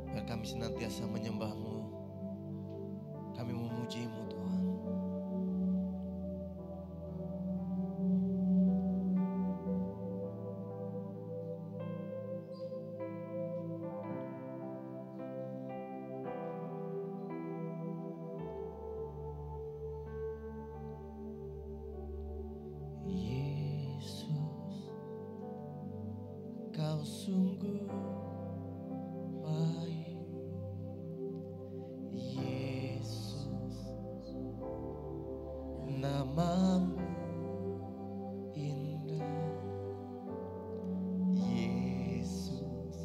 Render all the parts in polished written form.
Biar kami senantiasa menyembah-Mu, kami memuji-Mu Tuhan. Kau sungguh baik, Yesus, nama-Mu indah, Yesus,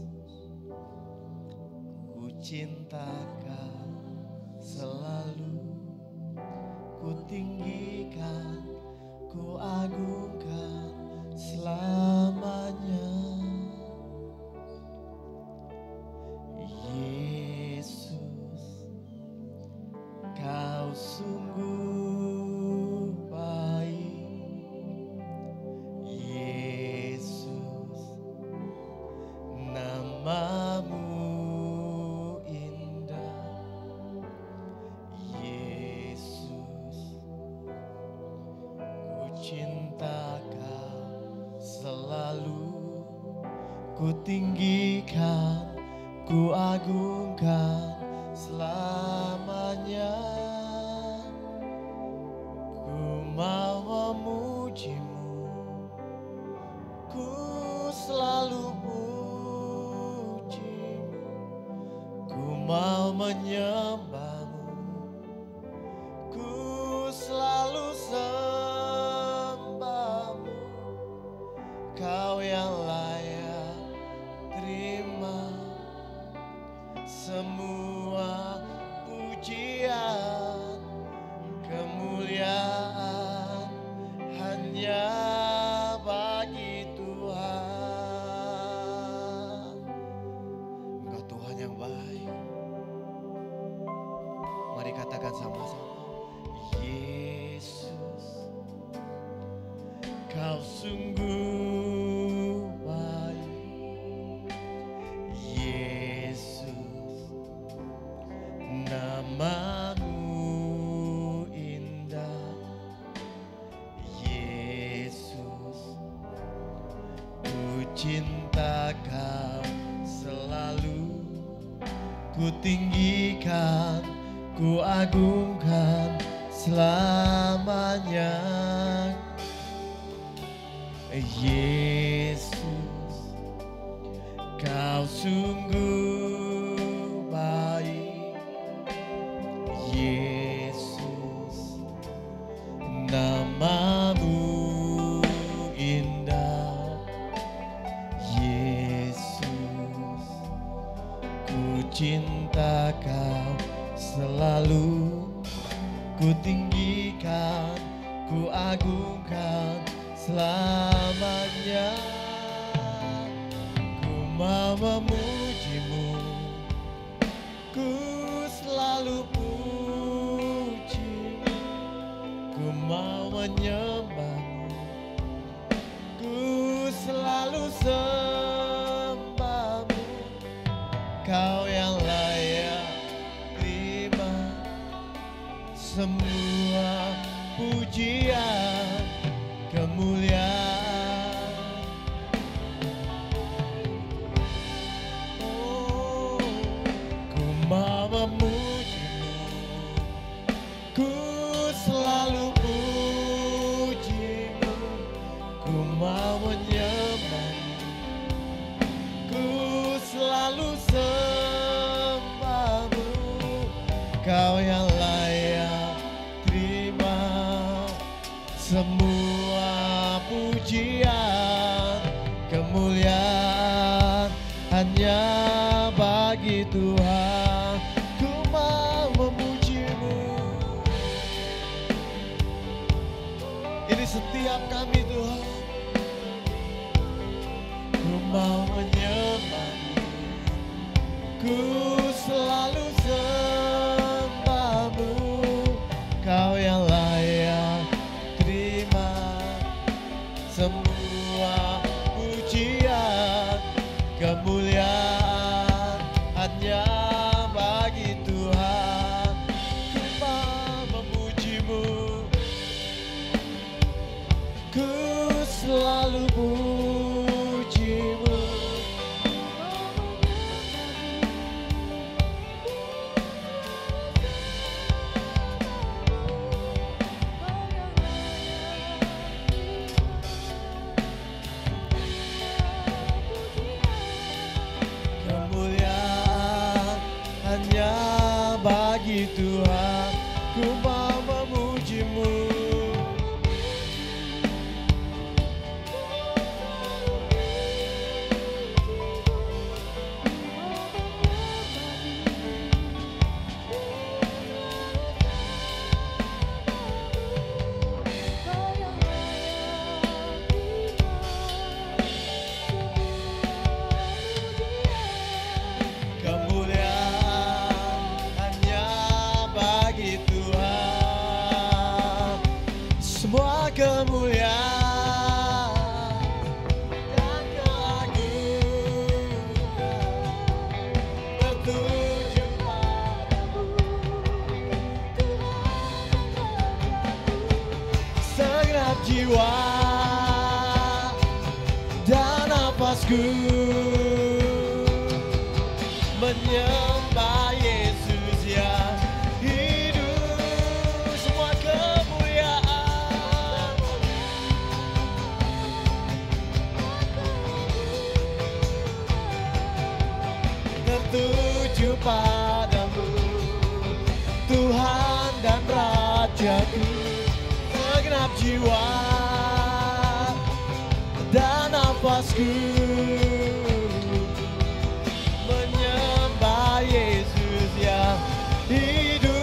ku cinta Kau selalu, ku tinggikan, ku agungkan selamanya. Kau sungguh baik, Yesus, nama-Mu indah, Yesus, ku cinta Kau selalu, ku tinggikan, ku agungkan selamanya. Ku mau memuji-Mu, ku selalu puji-Mu, ku mau menyembah-Mu, ku selalu sembah-Mu. Kau yang layak terima semua pujian, kemuliaan hanya bagi Tuhan. Engkau Tuhan yang baik. Mari katakan sama-sama, Yesus, Kau sungguh baik, Yesus, nama-Mu indah, Yesus, ku cinta Kau selalu, ku tinggikan, ku agungkan selamanya. Yesus, Kau sungguh baik, Yesus, nama-Mu indah, Yesus, ku cinta Kau selalu, ku tinggikan, ku agungkan selamanya. Ku mau memuji-Mu, ku selalu puji, ku mau menyembah-Mu, ku selalu sembah-Mu. Kau yang layak terima semua pujian, kemuliaan. Oh, ku mau memuji-Mu, ku selalu puji-Mu, ku mau menyembah-Mu, ku selalu sembah-Mu. Kau yang layak terima semua pujian, kemuliaan hanya bagi Tuhan. Ku mau memuji-Mu. Ini setiap kami Tuhan. Ku mau menyembah-Mu, ku selalu sembah-Mu. Kau yang layak terima semua pujian, kemuliaan hanya nafasku menyembah Yesus yang hidup. Semua kemuliaan tertuju padamu, Tuhan dan Rajaku. Segenap jiwa dan nafasku menyembah Yesus yang hidup.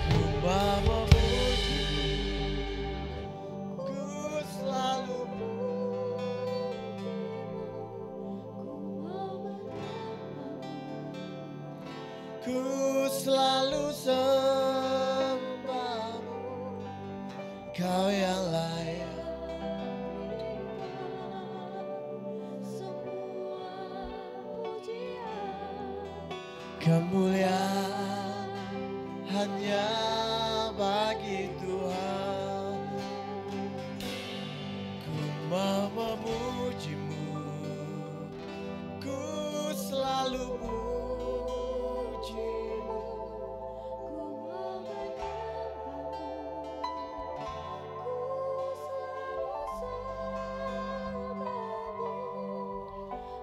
Ku memuji, ku selalu ku selalu sembahmu, Kau yang layak. Kemuliaan hanya bagi Tuhan. Ku memujimu, ku selalu pujimu.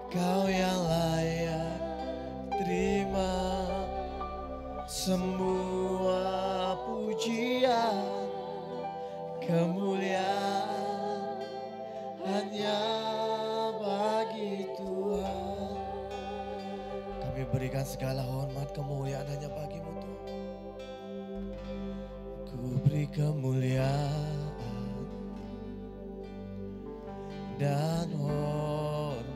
Kau yang layak terima semua pujian, kemuliaan hanya bagi Tuhan. Kami berikan segala hormat kemuliaan hanya bagimu Tuhan. Ku beri kemuliaan dan hormat,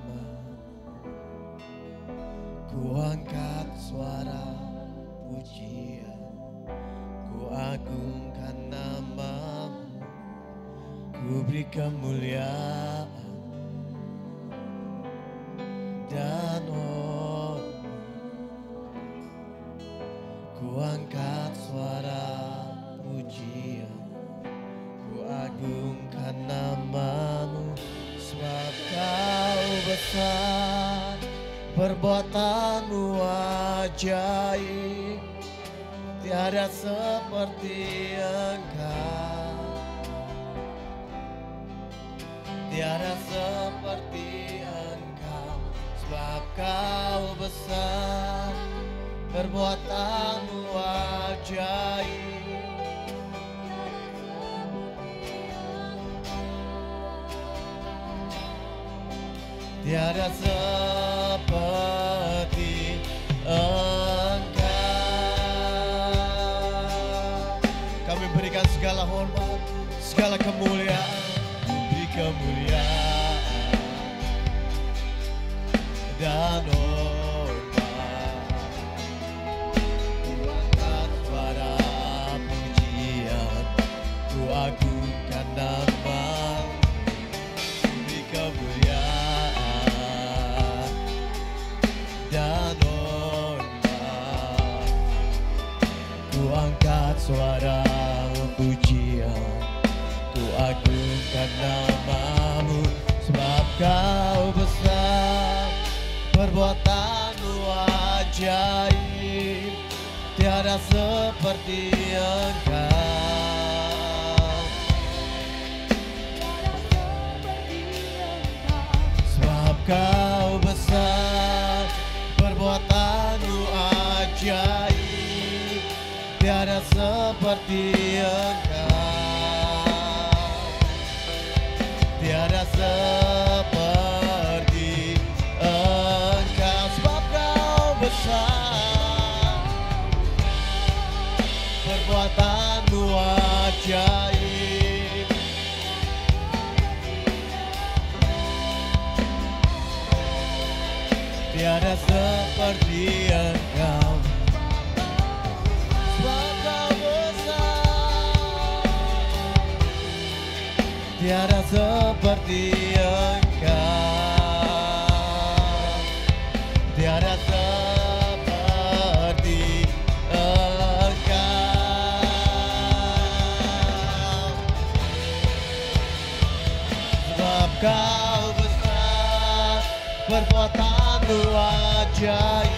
ku angkat suara pujian, ku agungkan namamu, ku beri kemuliaan dan hormat, ku angkat suara pujian, ku agungkan namamu. Sebab Kau besar, perbuatanmu ajaib, tiada seperti Engkau, tiada seperti Engkau. Sebab Kau besar, perbuatanmu ajaib, tiada seperti Engkau. Kami berikan segala hormat, segala kemuliaan, beri kemuliaan dan hormat. Ku angkat suara pujian, ku agungkan nama-Mu, beri kemuliaan dan hormat. Ku angkat suara pujian, ku agungkan nama-Mu. Sebab Kau besar, perbuatanmu ajaib, tiada seperti Engkau. Sebab Kau besar, perbuatanmu ajaib, tiada seperti Engkau, tiada seperti Engkau. Sebab Kau besar, perbuatanmu ajaib, tiada seperti Engkau. Sebab Kau besar, tiada seperti Engkau, tiada seperti Engkau. Kau besar, perbuatanmu ajaib,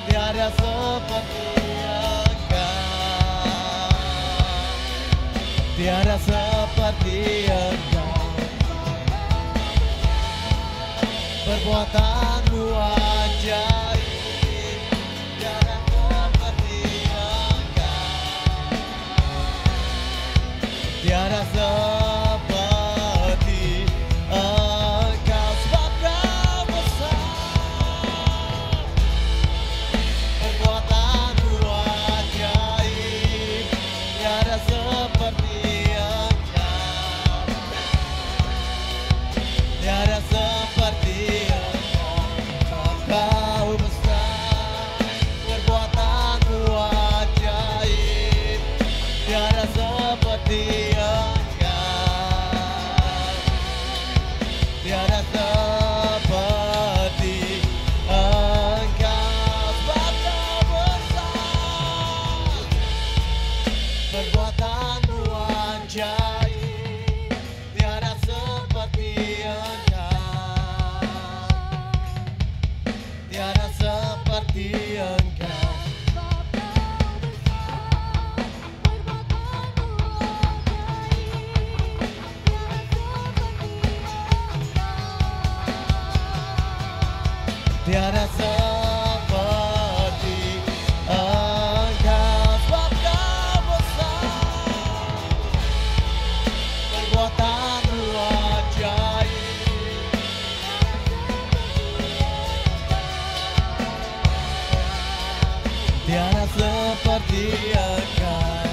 tiada seperti Engkau, tiada seperti Engkau. Perbuatanmu ajaib, tiada seperti Engkau, tiada seperti Engkau. Sebab Kau besar, perbuatanmu ajaib, tiada seperti Engkau, tiada seperti Engkau. Kau besar, perbuatanmu ajaib, tiada seperti Engkau, tiada seperti Engkau. Sebab Kau besar, perbuatanmu ajaib, tiada seperti Engkau, tiada seperti Engkau. Tiada seperti Engkau. Sebab Kau besar, perbuatanmu ajaib, tiada seperti Engkau.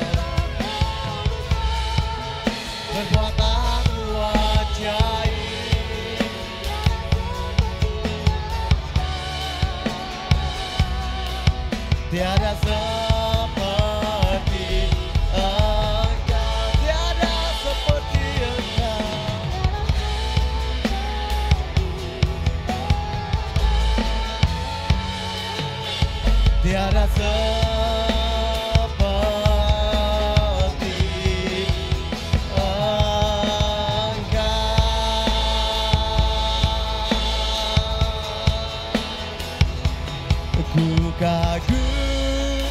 Perbuatanmu ajaib, tiada seperti Engkau, tiada seperti Engkau, tiada seperti Engkau. Ku kagum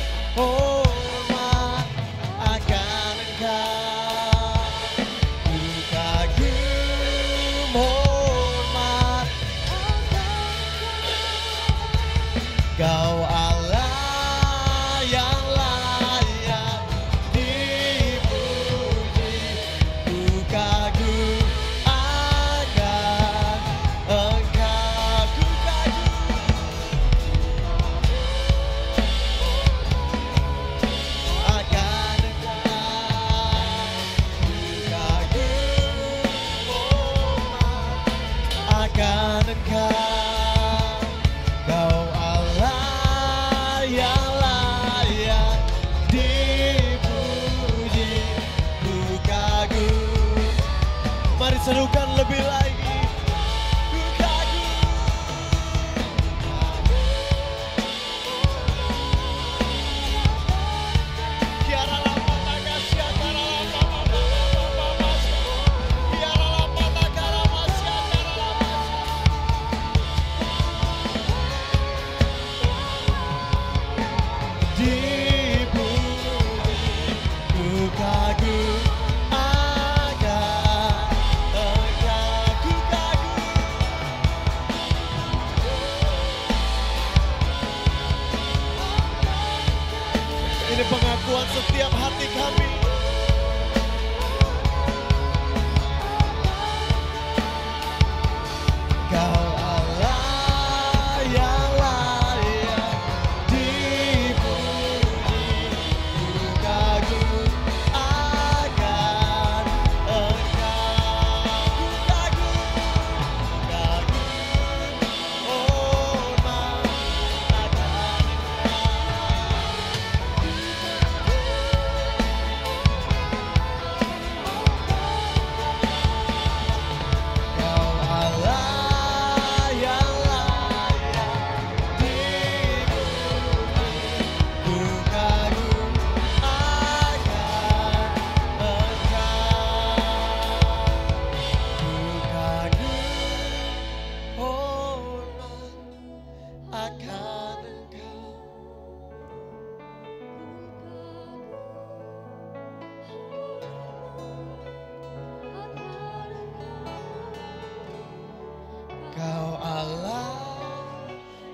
Allah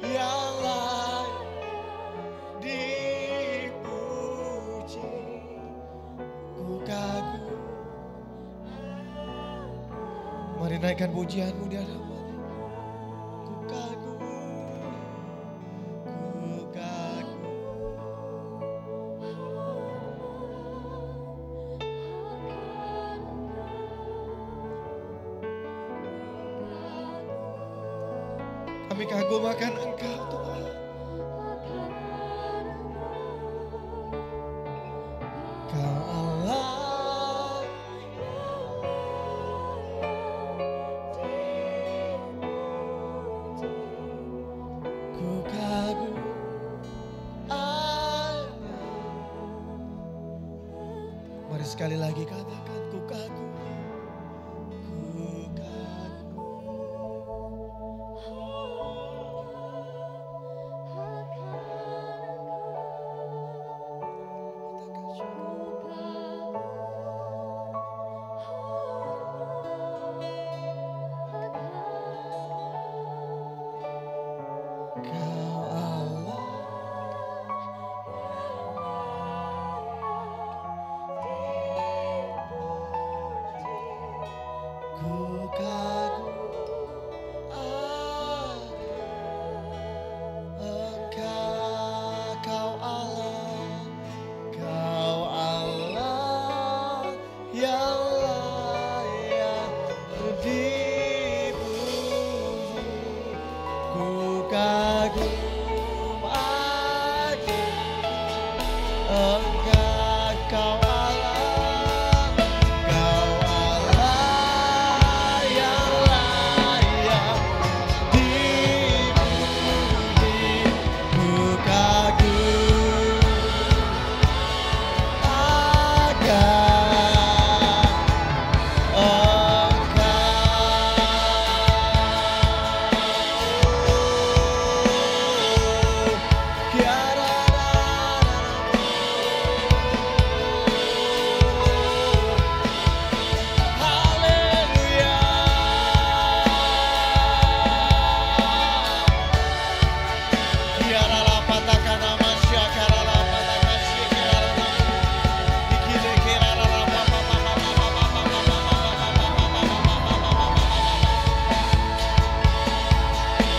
yang layak dipuji. Ku kagum. Mari naikkan pujianmu di hadapan. Ku kagum. Ku kagum. Kami kagum akan Engkau Tuhan. Kau Allah ku kagum Allah. Mari sekali lagi katakan ku kagum. Ku kagum. Kau Allah ku kagum Engkau, Kau Allah yang layak dipuji. Ku kagum akan Engkau, Kau Allah yang layak dipuji. Ku kagum akan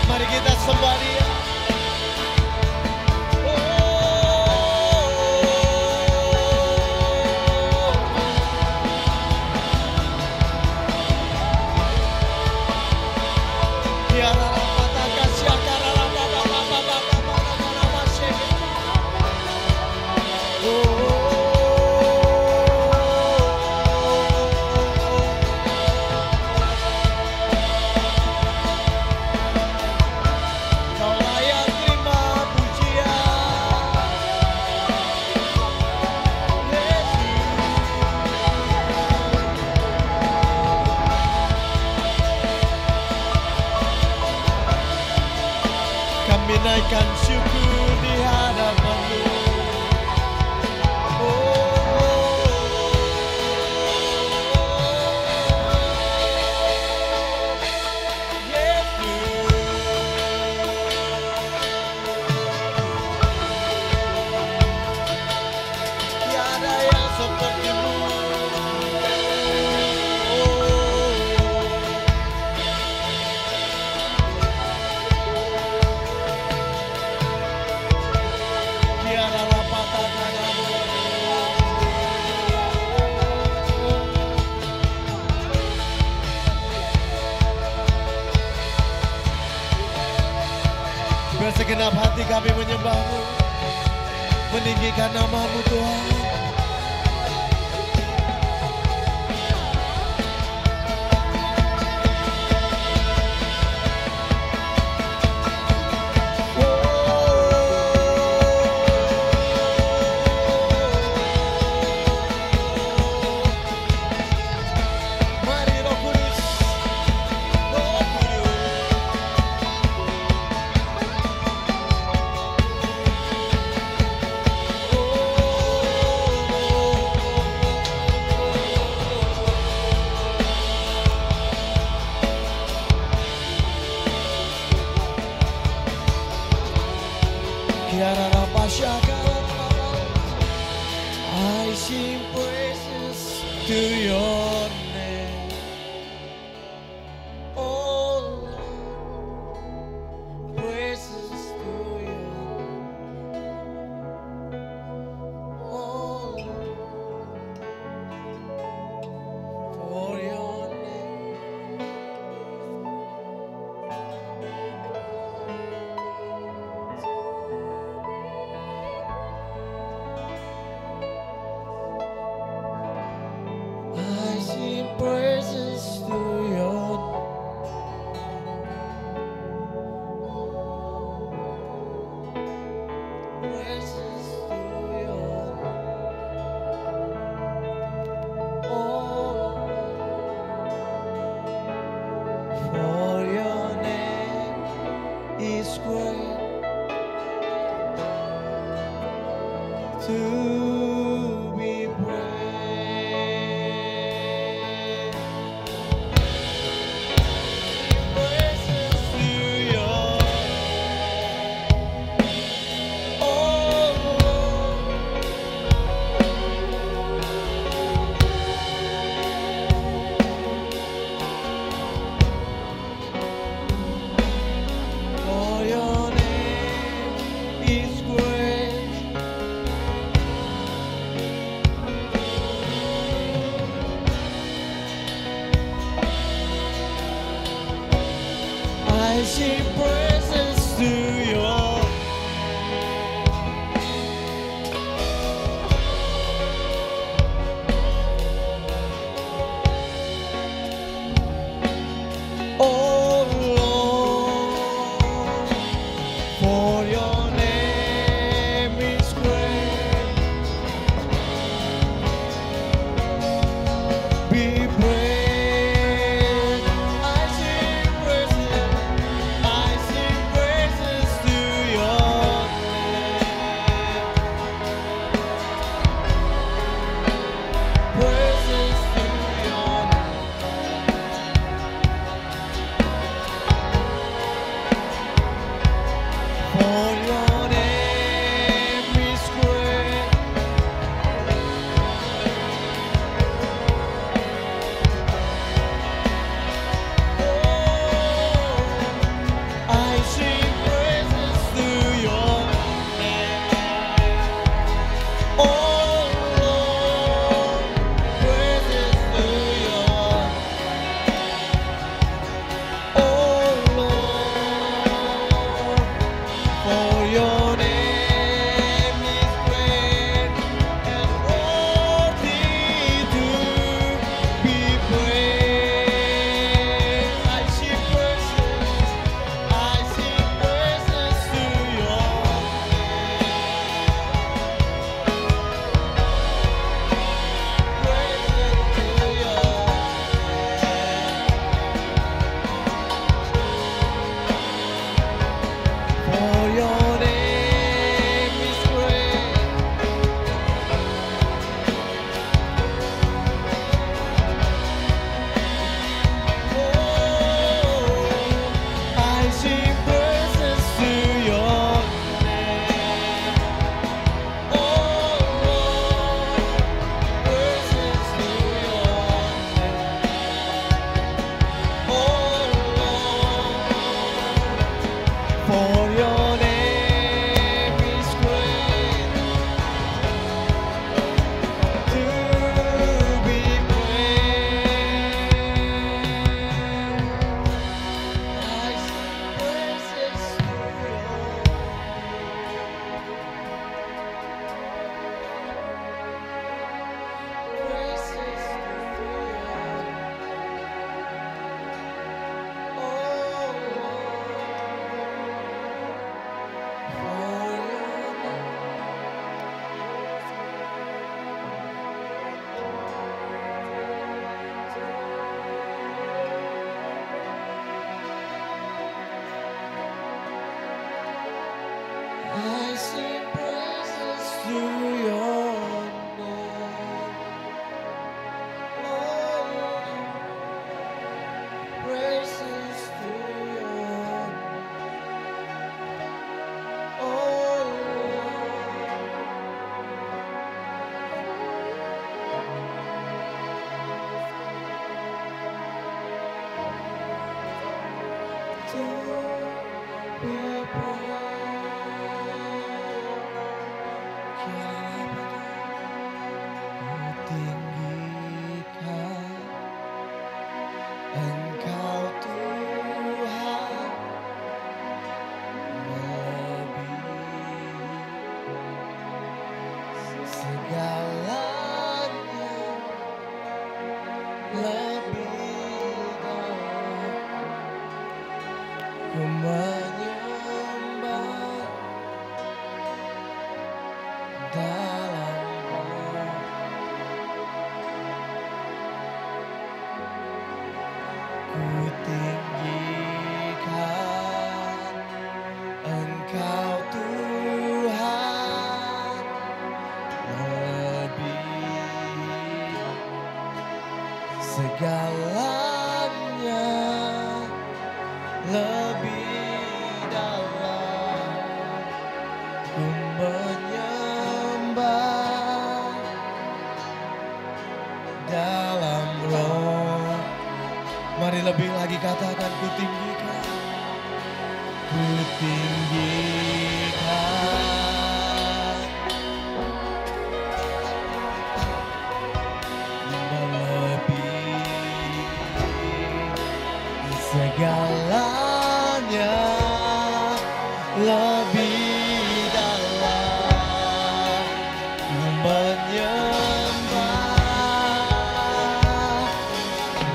Mari kita sembah Dia. Kau layak terima pujian, kami naikkan syukur di hadapan-Mu. Tiada yang seperti-Mu. Tiada lapatan-Mu. Bersegenap hati kami menyembah-Mu, meninggikan nama-Mu Tuhan. Mari Roh Kudus, Roh Kudus. Oh to your name. Oh Lord, praises to your name. Oh Lord, for your name. I sing praises to your praises to your oh for your name is great to be praised. Praises to your oh for your name is great. I sing praises to your oh Lord, for your name is great. Be praised. I sing praises. I sing tinggikan Engkau Tuhan melebihi segalanya, lebih dalam ku menyembah dalam roh. Ku tinggikan Engkau Tuhan melebihi segalanya, lebih dalam ku menyembah dalam roh. Mari lebih lagi katakan ku tinggikan melebihi segalanya, lebih dalam ku menyembah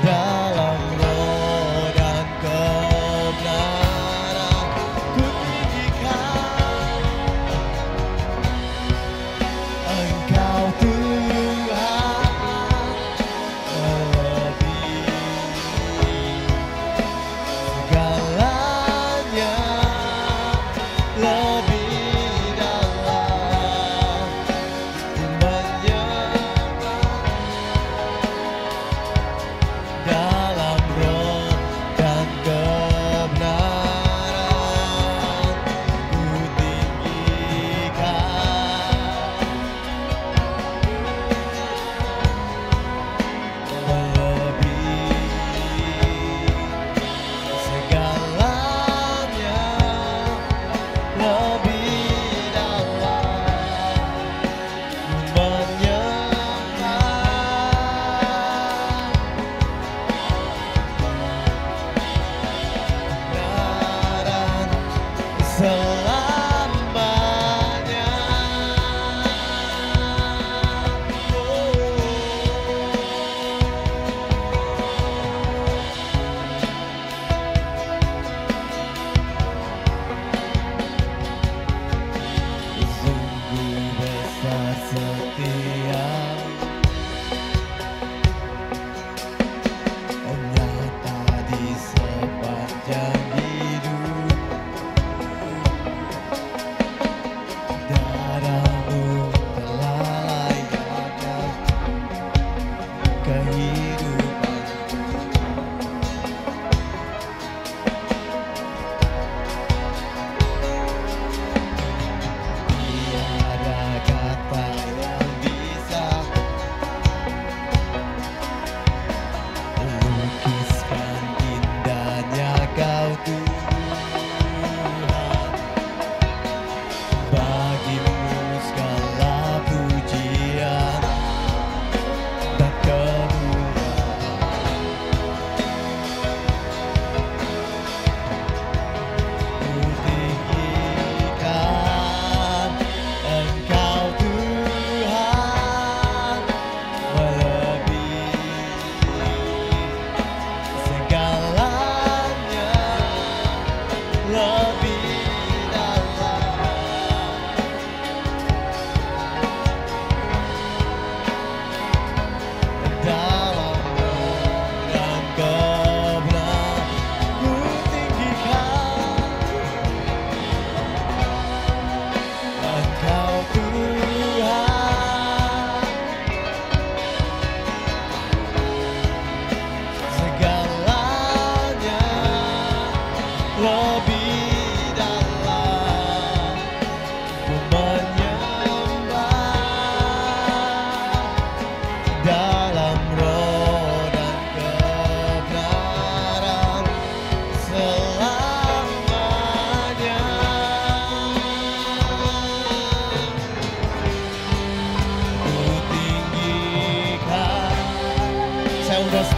dalam roh dan kebenaran. Ku tinggikan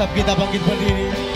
Tetap kita bangkit berdiri.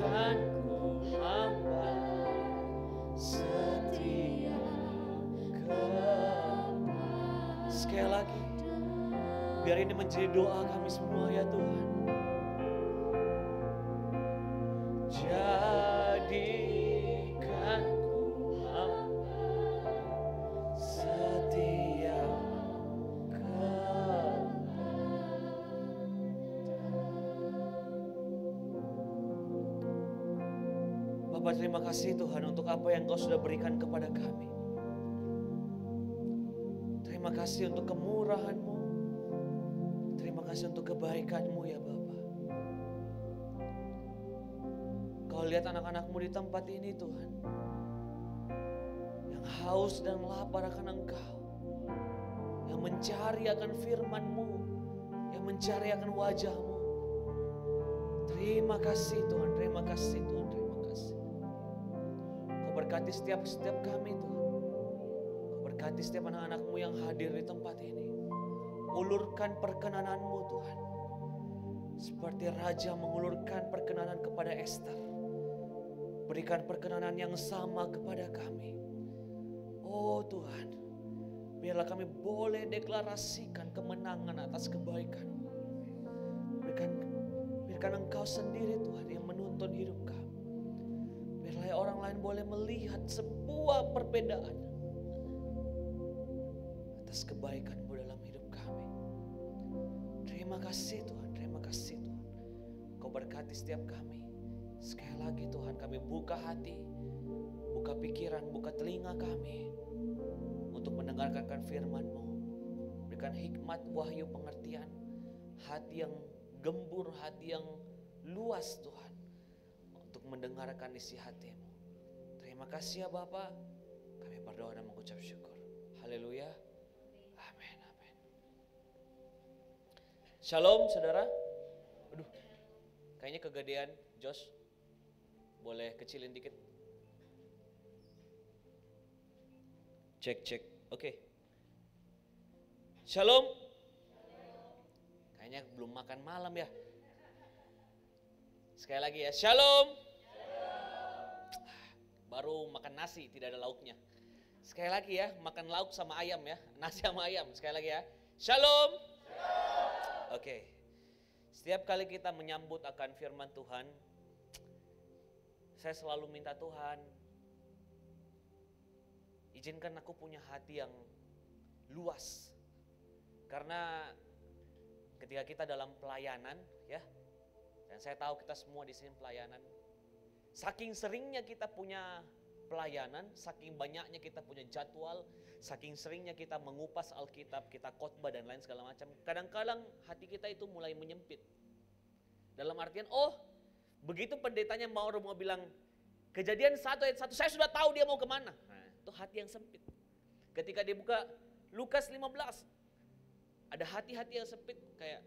ku hamba setia kepada. Sekali lagi, biar ini menjadi doa kami semua ya Tuhan. Jadikan ku hamba setia kepada. Bapak, terima kasih Tuhan untuk apa yang Kau sudah berikan kepada kami. Terima kasih untuk kemurahan-Mu. Terima kasih untuk kebaikan-Mu ya Bapa. Kau lihat anak-anak-Mu di tempat ini Tuhan, yang haus dan lapar akan Engkau, yang mencari akan firman-Mu, yang mencari akan wajah-Mu. Terima kasih Tuhan, terima kasih Tuhan, terima kasih. Kau berkati setiap kami Tuhan. Kau berkati setiap anak-anak-Mu yang hadir di tempat ini. Ulurkan perkenanan-Mu Tuhan, seperti Raja mengulurkan perkenanan kepada Esther. Berikan perkenanan yang sama kepada kami. Oh Tuhan, biarlah kami boleh deklarasikan kemenangan atas kebaikan. Biarkan Engkau sendiri Tuhan yang menuntun hidup kami. Biarlah orang lain boleh melihat sebuah perbedaan atas kebaikan-Mu dalam hidup kami. Terima kasih Tuhan, terima kasih Tuhan. Kau berkati setiap kami. Sekali lagi Tuhan, kami buka hati, buka pikiran, buka telinga kami untuk mendengarkan firman-Mu. Berikan hikmat, wahyu, pengertian, hati yang gembur, hati yang luas Tuhan, untuk mendengarkan isi hati-Mu. Terima kasih ya Bapa. Kami berdoa dan mengucap syukur. Haleluya. Amin, amin. Shalom saudara. Aduh, kayaknya kegedean Josh. Boleh kecilin dikit. Cek. Oke. Shalom. Kayaknya belum makan malam ya. Sekali lagi ya. Shalom. Baru makan nasi, tidak ada lauknya. Sekali lagi ya, makan lauk sama ayam ya. Nasi sama ayam. Sekali lagi ya. Shalom. Oke. Setiap kali kita menyambut akan firman Tuhan, saya selalu minta Tuhan, izinkan aku punya hati yang luas. Karena ketika kita dalam pelayanan ya, dan saya tahu kita semua di sini pelayanan, saking seringnya kita punya pelayanan, saking banyaknya kita punya jadwal, saking seringnya kita mengupas Alkitab, kita khotbah dan lain segala macam, kadang-kadang hati kita itu mulai menyempit. Dalam artian, begitu pendetanya mau bilang Kejadian 1 ayat 1, saya sudah tahu dia mau kemana. Nah, itu hati yang sempit. Ketika dibuka Lukas 15, ada hati-hati yang sempit kayak,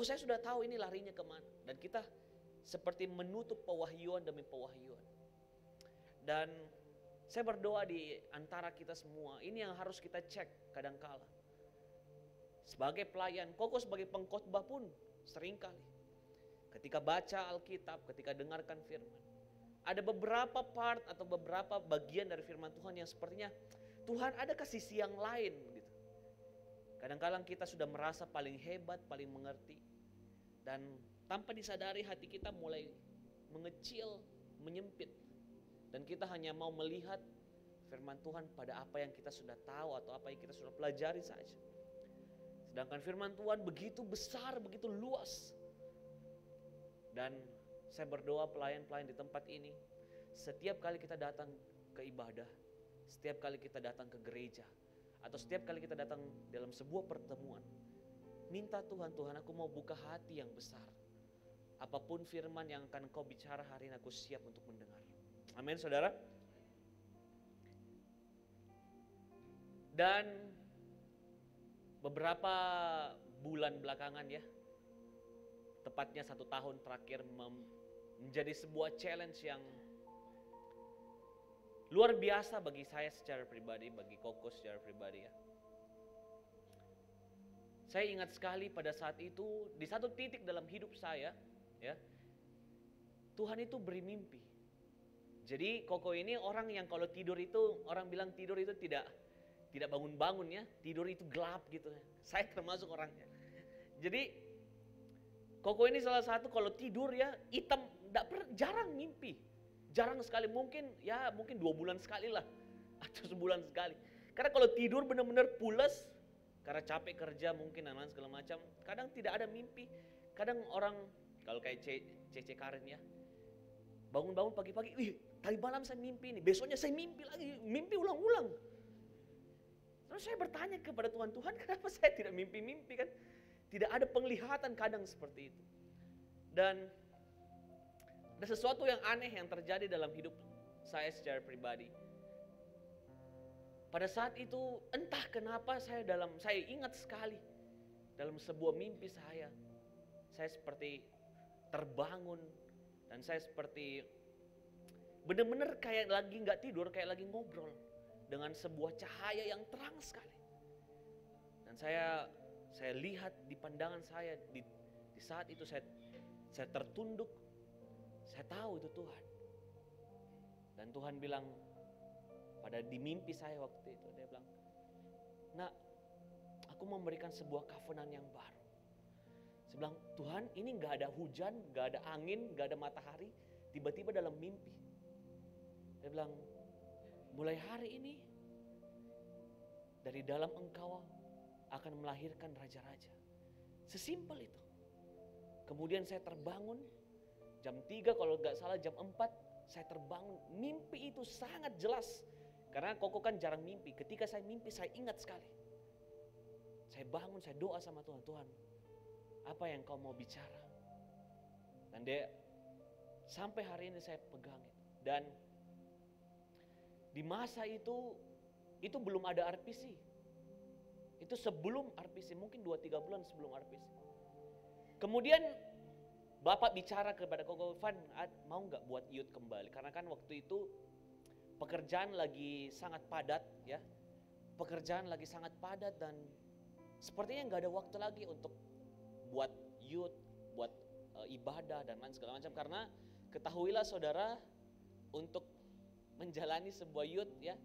saya sudah tahu ini larinya kemana. Dan kita seperti menutup pewahyuan demi pewahyuan. Dan saya berdoa di antara kita semua, ini yang harus kita cek kadangkala. Sebagai pelayan, Koko sebagai pengkhotbah pun seringkali ketika baca Alkitab, ketika dengarkan firman, ada beberapa part atau beberapa bagian dari firman Tuhan yang sepertinya Tuhan ada ke sisi yang lain gitu. Kadang-kadang kita sudah merasa paling hebat, paling mengerti, dan tanpa disadari hati kita mulai mengecil, menyempit, dan kita hanya mau melihat firman Tuhan pada apa yang kita sudah tahu atau apa yang kita sudah pelajari saja. Sedangkan firman Tuhan begitu besar, begitu luas. Dan saya berdoa pelayan-pelayan di tempat ini, setiap kali kita datang ke ibadah, setiap kali kita datang ke gereja, atau setiap kali kita datang dalam sebuah pertemuan, minta Tuhan, aku mau buka hati yang besar. Apapun firman yang akan Kau bicara hari ini, aku siap untuk mendengar. Amin, saudara. Dan beberapa bulan belakangan ya, tepatnya 1 tahun terakhir menjadi sebuah challenge yang luar biasa bagi saya secara pribadi, bagi Koko secara pribadi ya. Saya ingat sekali pada saat itu, di satu titik dalam hidup saya ya, Tuhan itu beri mimpi. Jadi Koko ini orang yang kalau tidur itu, orang bilang tidur itu tidak bangun-bangun ya, tidur itu gelap gitu. Saya termasuk orangnya. Jadi Koko ini salah satu kalau tidur ya hitam, jarang mimpi. Jarang sekali, mungkin 2 bulan sekali lah, atau sebulan sekali. Karena kalau tidur benar-benar pules, karena capek kerja mungkin dan lain segala macam, kadang tidak ada mimpi. Kadang orang, kalau kayak Cece Karen ya, bangun-bangun pagi-pagi, tadi malam saya mimpi nih, besoknya saya mimpi lagi, mimpi ulang-ulang. Terus saya bertanya kepada Tuhan, kenapa saya tidak mimpi-mimpi kan? Tidak ada penglihatan kadang seperti itu. Dan ada sesuatu yang aneh yang terjadi dalam hidup saya secara pribadi. Pada saat itu entah kenapa saya ingat sekali dalam sebuah mimpi saya seperti terbangun dan saya seperti benar-benar kayak lagi nggak tidur, kayak lagi ngobrol dengan sebuah cahaya yang terang sekali. Dan saya lihat di pandangan saya di saat itu saya tertunduk, saya tahu itu Tuhan. Dan Tuhan bilang di mimpi saya waktu itu, dia bilang, "Nak, aku mau memberikan sebuah covenant yang baru." Saya bilang, "Tuhan, ini gak ada hujan, gak ada angin, gak ada matahari, tiba-tiba dalam mimpi." Dia bilang, "Mulai hari ini, dari dalam engkau akan melahirkan raja-raja." Sesimpel itu. Kemudian saya terbangun, jam 3 kalau gak salah jam 4, saya terbangun. Mimpi itu sangat jelas. Karena Koko kan jarang mimpi. Ketika saya mimpi, saya ingat sekali. Saya bangun, saya doa sama Tuhan. Tuhan, apa yang kau mau bicara? Dan sampai hari ini saya pegang itu. Dan di masa itu belum ada RPC. Itu sebelum RPC, mungkin 2-3 bulan sebelum RPC. Kemudian Bapak bicara kepada Koko, "Van, mau gak buat youth kembali?" Karena kan waktu itu pekerjaan lagi sangat padat ya. Pekerjaan lagi sangat padat dan sepertinya gak ada waktu lagi untuk buat youth, buat ibadah dan lain segala macam. Karena ketahuilah saudara, untuk menjalani sebuah youth ya,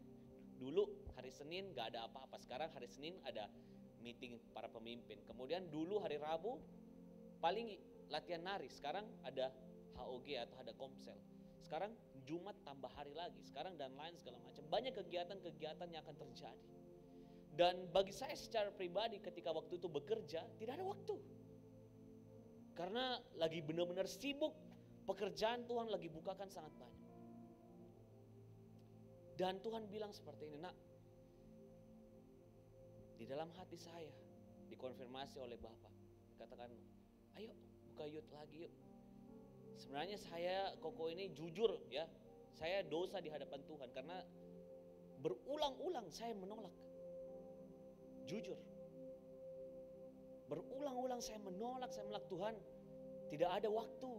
dulu hari Senin gak ada apa-apa. Sekarang hari Senin ada meeting para pemimpin. Kemudian dulu hari Rabu paling latihan nari. Sekarang ada HOG atau ada komsel. Sekarang Jumat tambah hari lagi. Sekarang dan lain segala macam. Banyak kegiatan-kegiatan yang akan terjadi. Dan bagi saya secara pribadi ketika waktu itu bekerja, tidak ada waktu. Karena lagi benar-benar sibuk. Pekerjaan Tuhan lagi bukakan sangat banyak. Dan Tuhan bilang seperti ini, "Nak, di dalam hati saya dikonfirmasi oleh Bapak. Katakan, ayo buka youth lagi yuk." Sebenarnya Koko ini jujur ya, saya dosa di hadapan Tuhan karena berulang-ulang saya menolak. Jujur. Berulang-ulang saya menolak Tuhan. Tidak ada waktu,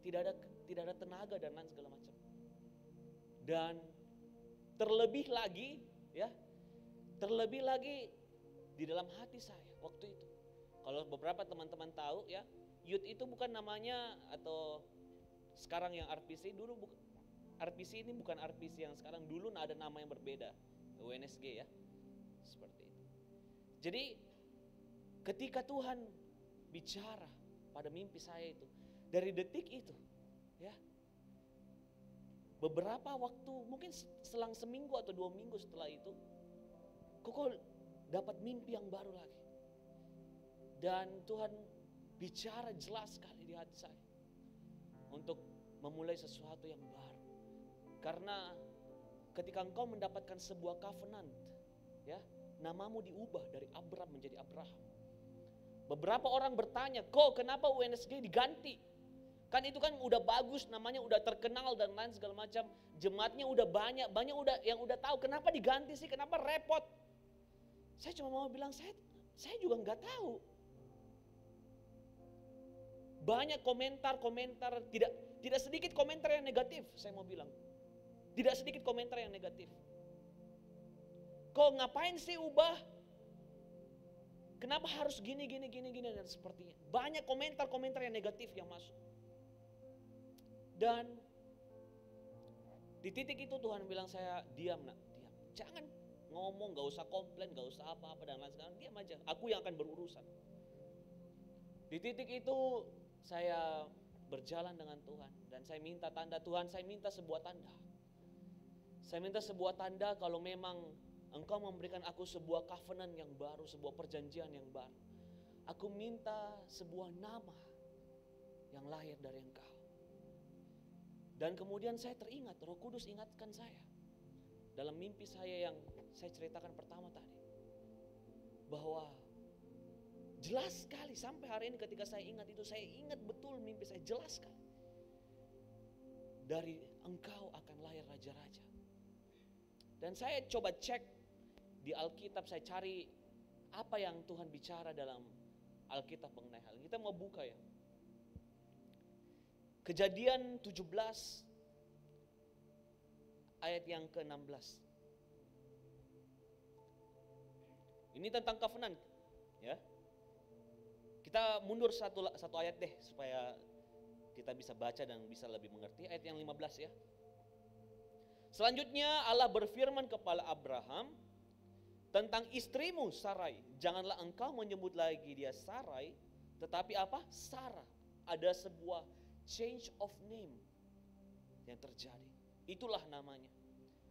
tidak ada tenaga dan lain segala macam. Dan terlebih lagi di dalam hati saya waktu itu. Kalau beberapa teman-teman tahu ya, youth itu bukan namanya atau sekarang yang RPC dulu RPC ini bukan RPC yang sekarang, dulu ada nama yang berbeda, UNSG ya. Seperti itu. Jadi ketika Tuhan bicara pada mimpi saya itu, dari detik itu ya, beberapa waktu mungkin selang seminggu atau 2 minggu setelah itu, Koko dapat mimpi yang baru lagi. Dan Tuhan bicara jelas sekali di hati saya untuk memulai sesuatu yang baru. Karena ketika engkau mendapatkan sebuah covenant ya, namamu diubah dari Abram menjadi Abraham. Beberapa orang bertanya, "Kok kenapa UNSG diganti? Kan itu kan udah bagus, namanya udah terkenal dan lain segala macam. Jemaatnya udah banyak udah yang udah tahu. Kenapa diganti sih? Kenapa repot?" Saya cuma mau bilang, saya juga nggak tahu. Banyak komentar, tidak sedikit komentar yang negatif, saya mau bilang. Tidak sedikit komentar yang negatif. "Kok ngapain sih ubah? Kenapa harus gini dan sepertinya." Banyak komentar yang negatif yang masuk. Dan di titik itu Tuhan bilang saya, diam nak, diam. Jangan ngomong, gak usah komplain, gak usah apa-apa dan lain sebagainya. Diam aja, aku yang akan berurusan. Di titik itu saya berjalan dengan Tuhan. Dan saya minta tanda, Tuhan saya minta sebuah tanda. Saya minta sebuah tanda kalau memang Engkau memberikan aku sebuah covenant yang baru, sebuah perjanjian yang baru. Aku minta sebuah nama yang lahir dari Engkau. Dan kemudian saya teringat, Roh Kudus ingatkan saya. Dalam mimpi saya yang saya ceritakan pertama tadi. Bahwa jelas sekali sampai hari ini ketika saya ingat itu, saya ingat betul mimpi saya jelas sekali. Dari Engkau akan lahir raja-raja. Dan saya coba cek di Alkitab, saya cari apa yang Tuhan bicara dalam Alkitab mengenai hal ini. Kita mau buka ya. Kejadian 17 ayat yang ke-16. Ini tentang covenant ya. Kita mundur satu ayat deh supaya kita bisa baca dan bisa lebih mengerti. Ayat yang 15 ya. Selanjutnya Allah berfirman kepada Abraham tentang istrimu Sarai. Janganlah engkau menyebut lagi dia Sarai, tetapi apa? Sarah. Ada sebuah change of name yang terjadi. Itulah namanya.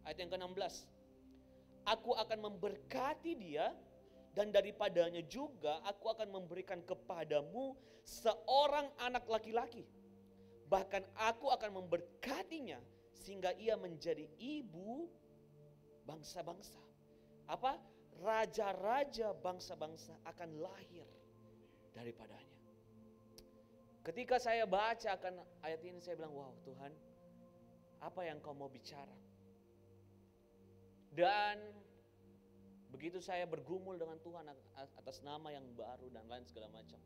Ayat yang ke-16. Aku akan memberkati dia dan daripadanya juga aku akan memberikan kepadamu seorang anak laki-laki. Bahkan aku akan memberkatinya sehingga ia menjadi ibu bangsa-bangsa. Apa? Raja-raja bangsa-bangsa akan lahir daripadanya. Ketika saya baca akan ayat ini saya bilang, wow Tuhan, apa yang kau mau bicara? Dan begitu saya bergumul dengan Tuhan atas nama yang baru dan lain segala macam.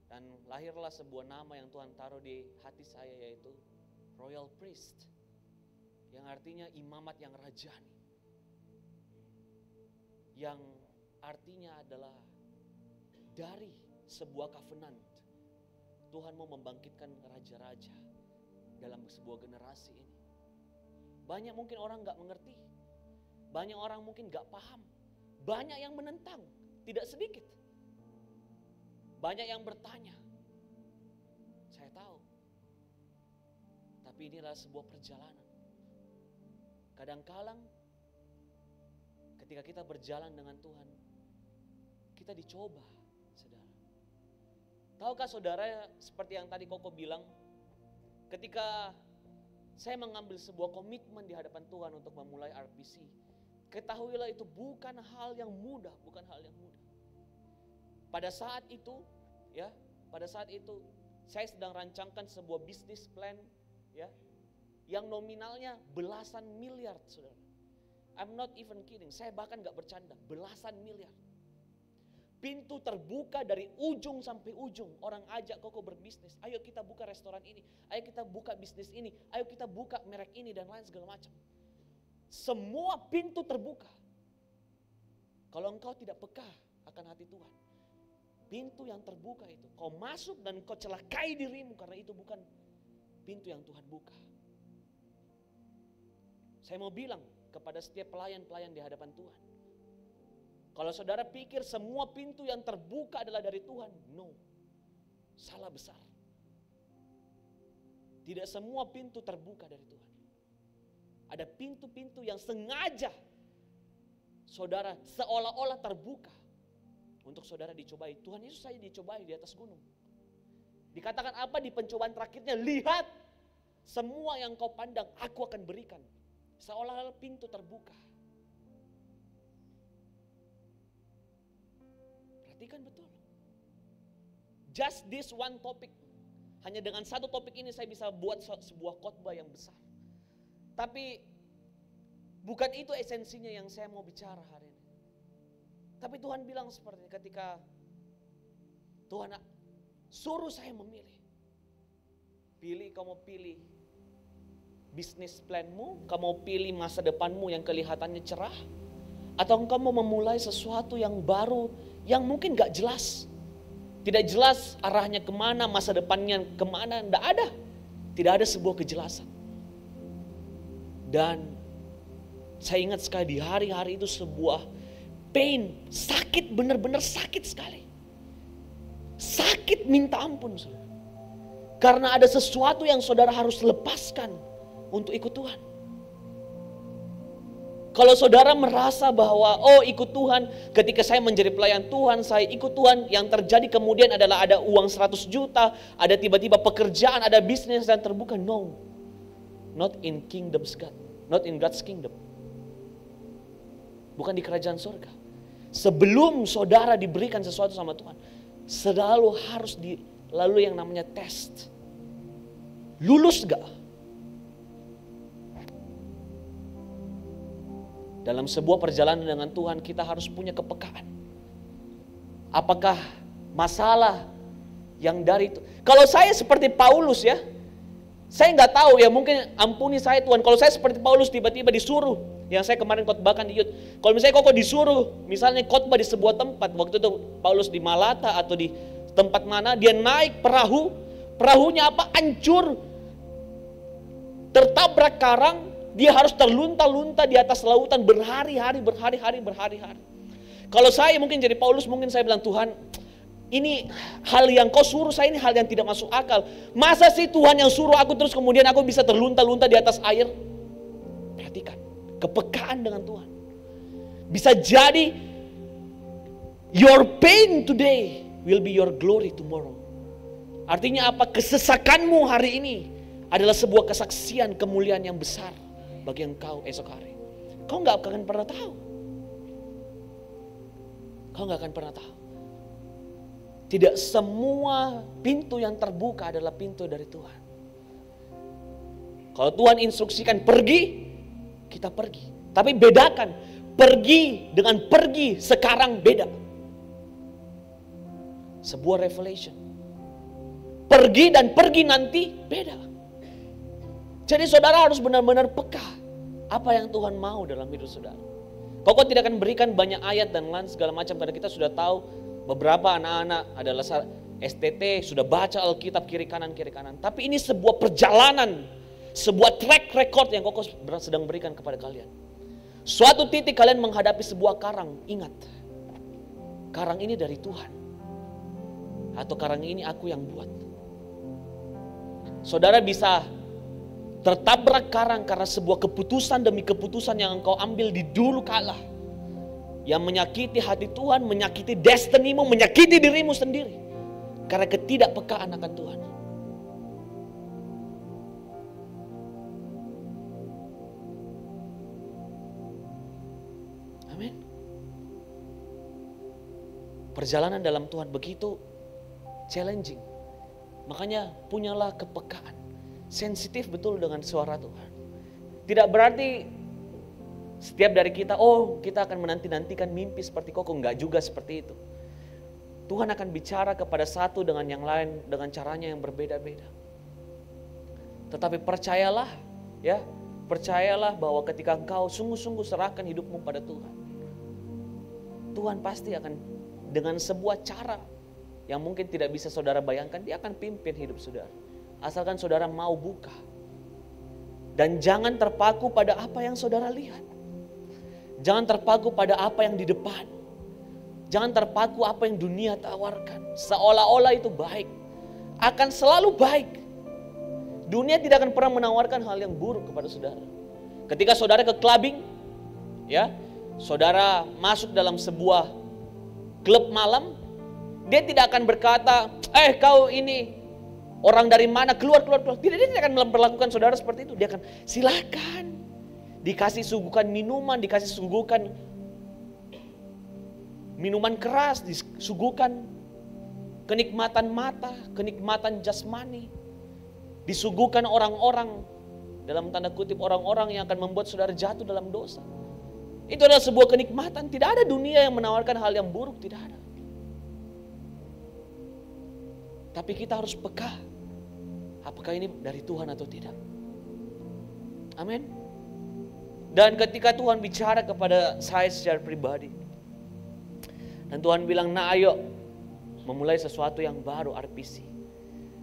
Dan lahirlah sebuah nama yang Tuhan taruh di hati saya, yaitu Royal Priest. Yang artinya imamat yang rajani. Yang artinya adalah dari sebuah covenant. Tuhan mau membangkitkan raja-raja dalam sebuah generasi ini. Banyak mungkin orang gak mengerti. Banyak orang mungkin gak paham. Banyak yang menentang, tidak sedikit. Banyak yang bertanya. Saya tahu. Tapi inilah sebuah perjalanan. Kadang-kadang ketika kita berjalan dengan Tuhan, kita dicoba, saudara. Tahukah saudara, seperti yang tadi Koko bilang, ketika saya mengambil sebuah komitmen di hadapan Tuhan untuk memulai RPC, ketahuilah itu bukan hal yang mudah, bukan hal yang mudah. Pada saat itu, ya, pada saat itu saya sedang rancangkan sebuah bisnis plan, ya, yang nominalnya belasan miliar, saudara. I'm not even kidding, saya bahkan gak bercanda, belasan miliar. Pintu terbuka dari ujung sampai ujung. Orang ajak Koko berbisnis. Ayo kita buka restoran ini. Ayo kita buka bisnis ini. Ayo kita buka merek ini dan lain segala macam. Semua pintu terbuka. Kalau engkau tidak peka akan hati Tuhan. Pintu yang terbuka itu. Kau masuk dan kau celakai dirimu. Karena itu bukan pintu yang Tuhan buka. Saya mau bilang kepada setiap pelayan-pelayan di hadapan Tuhan. Kalau saudara pikir semua pintu yang terbuka adalah dari Tuhan, no. Salah besar. Tidak semua pintu terbuka dari Tuhan. Ada pintu-pintu yang sengaja saudara seolah-olah terbuka untuk saudara dicobai. Tuhan Yesus saja dicobai di atas gunung. Dikatakan apa di pencobaan terakhirnya? Lihat, semua yang kau pandang aku akan berikan. Seolah-olah pintu terbuka. Perhatikan betul. Just this one topic. Hanya dengan satu topik ini saya bisa buat sebuah khotbah yang besar. Tapi bukan itu esensinya yang saya mau bicara hari ini. Tapi Tuhan bilang seperti ini ketika Tuhan suruh saya memilih. Pilih, kamu pilih bisnis planmu, kamu pilih masa depanmu yang kelihatannya cerah, atau engkau mau memulai sesuatu yang baru yang mungkin gak jelas. Tidak jelas arahnya kemana, masa depannya kemana, gak ada. Tidak ada sebuah kejelasan. Dan saya ingat sekali di hari-hari itu sebuah pain, sakit, benar-benar sakit sekali. Sakit minta ampun, saudara. Karena ada sesuatu yang saudara harus lepaskan untuk ikut Tuhan. Kalau saudara merasa bahwa ikut Tuhan, ketika saya menjadi pelayan Tuhan, saya ikut Tuhan, yang terjadi kemudian adalah ada uang 100 juta, ada tiba-tiba pekerjaan, ada bisnis yang terbuka. No, not in kingdom's God, not in God's kingdom. Bukan di kerajaan surga. Sebelum saudara diberikan sesuatu sama Tuhan, selalu harus dilalui yang namanya test. Lulus gak? Dalam sebuah perjalanan dengan Tuhan kita harus punya kepekaan. Apakah masalah yang dari itu? Kalau saya seperti Paulus ya, saya nggak tahu ya, mungkin ampuni saya Tuhan. Kalau saya seperti Paulus tiba-tiba disuruh, yang saya kemarin khotbahkan di youth. Kalau misalnya kok disuruh, misalnya khotbah di sebuah tempat, waktu itu Paulus di Malata atau di tempat mana, dia naik perahu, perahunya apa? Hancur, tertabrak karang. Dia harus terlunta-lunta di atas lautan berhari-hari. Kalau saya mungkin jadi Paulus, mungkin saya bilang, Tuhan, ini hal yang kau suruh saya, ini hal yang tidak masuk akal. Masa sih Tuhan yang suruh aku terus kemudian aku bisa terlunta-lunta di atas air? Perhatikan, kepekaan dengan Tuhan. Bisa jadi your pain today will be your glory tomorrow. Artinya apa? Kesesakanmu hari ini adalah sebuah kesaksian kemuliaan yang besar bagi engkau esok hari. Kau gak akan pernah tahu. Kau gak akan pernah tahu. Tidak semua pintu yang terbuka adalah pintu dari Tuhan. Kalau Tuhan instruksikan pergi, kita pergi. Tapi bedakan, pergi dengan pergi sekarang beda. Sebuah revelation. Pergi dan pergi nanti beda. Jadi saudara harus benar-benar peka apa yang Tuhan mau dalam hidup saudara. Kau tidak akan berikan banyak ayat dan lain segala macam, karena kita sudah tahu beberapa anak-anak adalah STT, sudah baca Alkitab kiri kanan. Tapi ini sebuah perjalanan, sebuah track record yang kau sedang berikan kepada kalian. Suatu titik kalian menghadapi sebuah karang, ingat, karang ini dari Tuhan. Atau karang ini aku yang buat. Saudara bisa tertabrak karang karena sebuah keputusan demi keputusan yang engkau ambil di dulu kala, yang menyakiti hati Tuhan, menyakiti destinimu, menyakiti dirimu sendiri karena ketidakpekaan akan Tuhan. Amin. Perjalanan dalam Tuhan begitu challenging. Makanya punyalah kepekaan. Sensitif betul dengan suara Tuhan. Tidak berarti setiap dari kita, kita akan menanti-nantikan mimpi seperti Koko. Enggak juga seperti itu. Tuhan akan bicara kepada satu dengan yang lain dengan caranya yang berbeda-beda. Tetapi percayalah bahwa ketika engkau sungguh-sungguh serahkan hidupmu pada Tuhan, Tuhan pasti akan dengan sebuah cara yang mungkin tidak bisa saudara bayangkan, dia akan pimpin hidup saudara. Asalkan saudara mau buka. Dan jangan terpaku pada apa yang saudara lihat. Jangan terpaku pada apa yang di depan. Jangan terpaku apa yang dunia tawarkan. Seolah-olah itu baik. Akan selalu baik. Dunia tidak akan pernah menawarkan hal yang buruk kepada saudara. Ketika saudara ke clubbing, saudara masuk dalam sebuah klub malam, dia tidak akan berkata, kau ini orang dari mana, keluar. Tidak, dia tidak akan memperlakukan saudara seperti itu. Dia akan silakan. Dikasih suguhkan minuman, dikasih suguhkan minuman keras, disuguhkan kenikmatan mata, kenikmatan jasmani. Disuguhkan orang-orang, dalam tanda kutip orang-orang yang akan membuat saudara jatuh dalam dosa. Itu adalah sebuah kenikmatan. Tidak ada dunia yang menawarkan hal yang buruk, tidak ada. Tapi kita harus peka. Apakah ini dari Tuhan atau tidak? Amin. Dan ketika Tuhan bicara kepada saya secara pribadi, dan Tuhan bilang, ayo memulai sesuatu yang baru, RPC.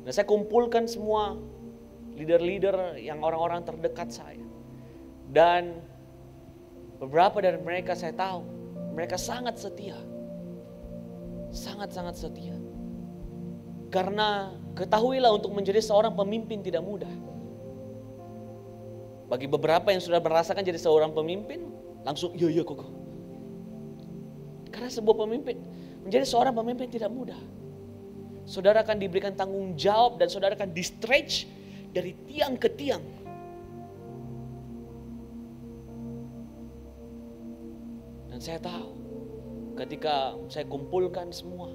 Nah, saya kumpulkan semua leader-leader yang orang-orang terdekat saya. Dan beberapa dari mereka saya tahu, mereka sangat setia. Sangat-sangat setia. Karena ketahuilah untuk menjadi seorang pemimpin tidak mudah. Bagi beberapa yang sudah merasakan jadi seorang pemimpin, langsung iya kok. Karena sebuah pemimpin, menjadi seorang pemimpin tidak mudah. Saudara akan diberikan tanggung jawab dan saudara akan di-stretch dari tiang ke tiang. Dan saya tahu ketika saya kumpulkan semua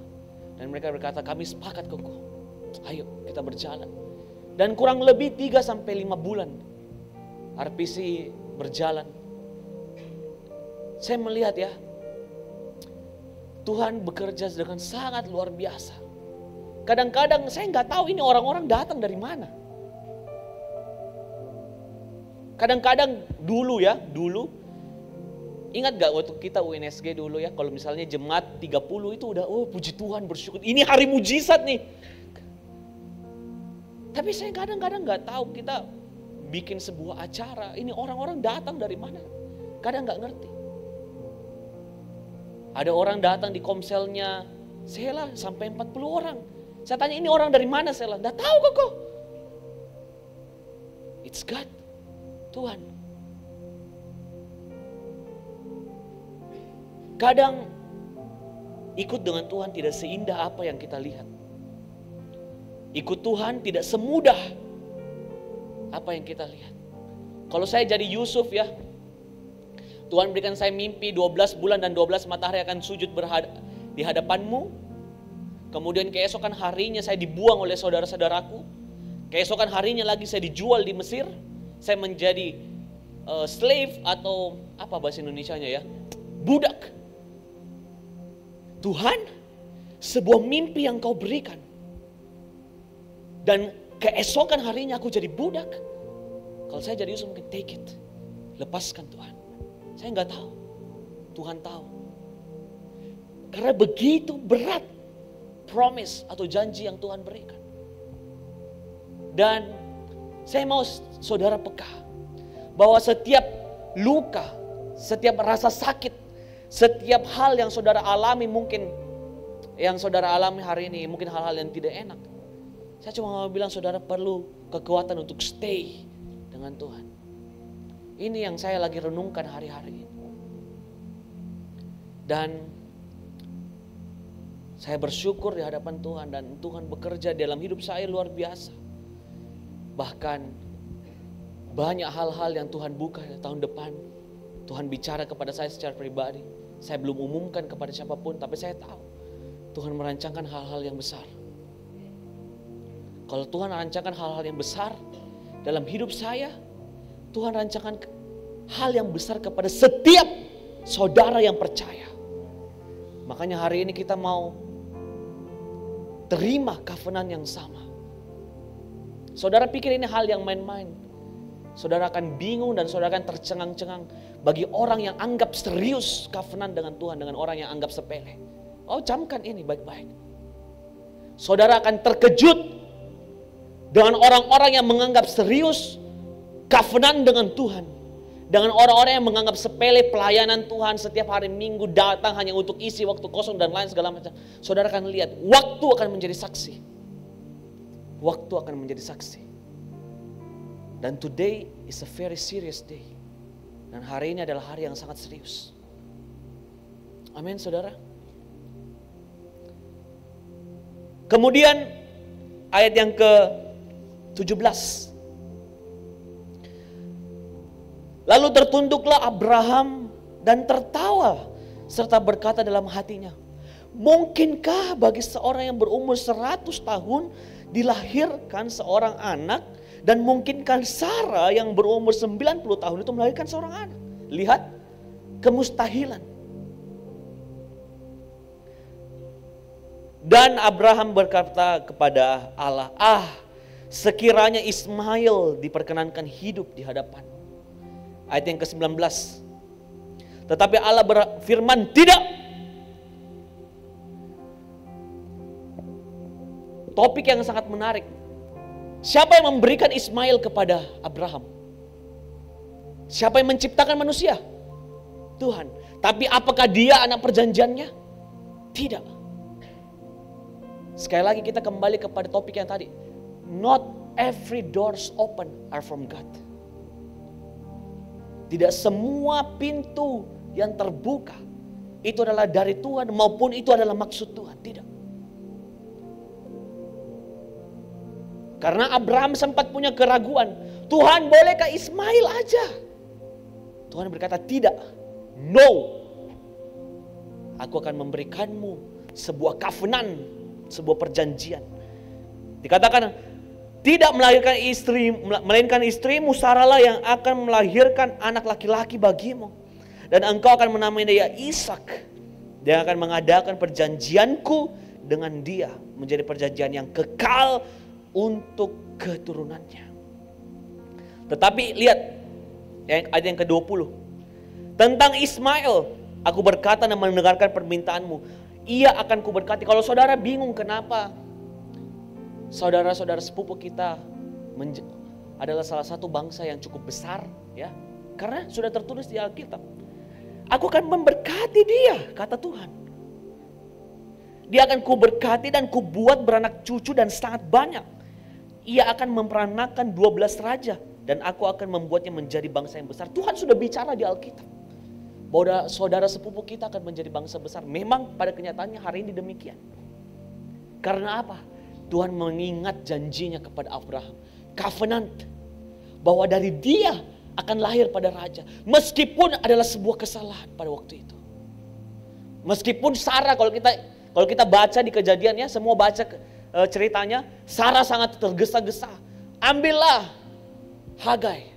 dan mereka berkata kami sepakat Koko, ayo kita berjalan. Dan kurang lebih 3-5 bulan RPC berjalan. Saya melihat ya, Tuhan bekerja dengan sangat luar biasa. Kadang-kadang saya nggak tahu ini orang-orang datang dari mana. Kadang-kadang dulu, ingat gak waktu kita UNSG dulu ya, kalau misalnya jemaat 30 itu udah, oh puji Tuhan bersyukur, ini hari mujizat nih. Tapi saya kadang-kadang gak tahu kita bikin sebuah acara, ini orang-orang datang dari mana, kadang gak ngerti. Ada orang datang di komselnya Sela sampai 40 orang. Saya tanya ini orang dari mana Sela? Gak tahu kok. It's God, Tuhan. Kadang ikut dengan Tuhan tidak seindah apa yang kita lihat. Ikut Tuhan tidak semudah apa yang kita lihat. Kalau saya jadi Yusuf ya, Tuhan berikan saya mimpi 12 bulan dan 12 matahari akan sujud di hadapanmu. Kemudian keesokan harinya saya dibuang oleh saudara-saudaraku. Keesokan harinya lagi saya dijual di Mesir. Saya menjadi slave atau apa bahasa Indonesianya ya? Budak. Tuhan, sebuah mimpi yang kau berikan. Dan keesokan harinya aku jadi budak. Kalau saya jadi Yusuf mungkin take it. Lepaskan Tuhan. Saya nggak tahu. Tuhan tahu. Karena begitu berat promise atau janji yang Tuhan berikan. Dan saya mau saudara peka bahwa setiap luka, setiap rasa sakit, setiap hal yang saudara alami mungkin yang saudara alami hari ini mungkin hal-hal yang tidak enak. Saya cuma mau bilang saudara perlu kekuatan untuk stay dengan Tuhan. Ini yang saya lagi renungkan hari-hari ini. Dan saya bersyukur di hadapan Tuhan dan Tuhan bekerja dalam hidup saya luar biasa. Bahkan banyak hal-hal yang Tuhan buka tahun depan. Tuhan bicara kepada saya secara pribadi. Saya belum umumkan kepada siapapun, tapi saya tahu Tuhan merancangkan hal-hal yang besar. Kalau Tuhan merancangkan hal-hal yang besar dalam hidup saya, Tuhan rancangkan hal yang besar kepada setiap saudara yang percaya. Makanya hari ini kita mau terima covenant yang sama. Saudara pikir ini hal yang main-main. Saudara akan bingung dan saudara akan tercengang-cengang bagi orang yang anggap serius covenant dengan Tuhan dengan orang yang anggap sepele. Oh, camkan ini baik-baik. Saudara akan terkejut dengan orang-orang yang menganggap serius covenant dengan Tuhan. Dengan orang-orang yang menganggap sepele pelayanan Tuhan setiap hari Minggu datang hanya untuk isi waktu kosong dan lain segala macam. Saudara akan lihat waktu akan menjadi saksi. Waktu akan menjadi saksi. Dan today is a very serious day. Dan hari ini adalah hari yang sangat serius. Amin saudara. Kemudian ayat yang ke-17. Lalu tertunduklah Abraham dan tertawa serta berkata dalam hatinya, mungkinkah bagi seorang yang berumur 100 tahun dilahirkan seorang anak, dan mungkinkah Sarah yang berumur 90 tahun itu melahirkan seorang anak? Lihat kemustahilan. Dan Abraham berkata kepada Allah, sekiranya Ismail diperkenankan hidup di hadapan. Ayat yang ke-19. Tetapi Allah berfirman, tidak. Topik yang sangat menarik. Siapa yang memberikan Ismail kepada Abraham? Siapa yang menciptakan manusia? Tuhan. Tapi apakah dia anak perjanjiannya? Tidak. Sekali lagi kita kembali kepada topik yang tadi. Not every doors open are from God. Tidak semua pintu yang terbuka itu adalah dari Tuhan maupun itu adalah maksud Tuhan. Tidak. Karena Abraham sempat punya keraguan. Tuhan, bolehkah Ismail aja? Tuhan berkata, tidak. No. Aku akan memberikanmu sebuah covenant, sebuah perjanjian. Dikatakan, tidak melahirkan istri, melainkan istrimu Sarahlah yang akan melahirkan anak laki-laki bagimu. Dan engkau akan menamai dia Ishak. Dia akan mengadakan perjanjianku dengan dia. Menjadi perjanjian yang kekal untuk keturunannya. Tetapi lihat ayat yang ke-20. Tentang Ismail, aku berkata dan mendengarkan permintaanmu. Ia akan kuberkati. Kalau saudara bingung kenapa saudara-saudara sepupu kita adalah salah satu bangsa yang cukup besar, ya, karena sudah tertulis di Alkitab. Aku akan memberkati dia, kata Tuhan. Dia akan kuberkati dan kubuat beranak cucu dan sangat banyak. Ia akan memperanakan 12 raja dan aku akan membuatnya menjadi bangsa yang besar. Tuhan sudah bicara di Alkitab bahwa saudara sepupu kita akan menjadi bangsa besar. Memang pada kenyataannya hari ini demikian. Karena apa? Tuhan mengingat janjinya kepada Abraham. Covenant. Bahwa dari dia akan lahir pada raja. Meskipun adalah sebuah kesalahan pada waktu itu. Meskipun Sarah, kalau kita baca di Kejadian ya, semua baca ceritanya, Sarah sangat tergesa-gesa. Ambillah Hagai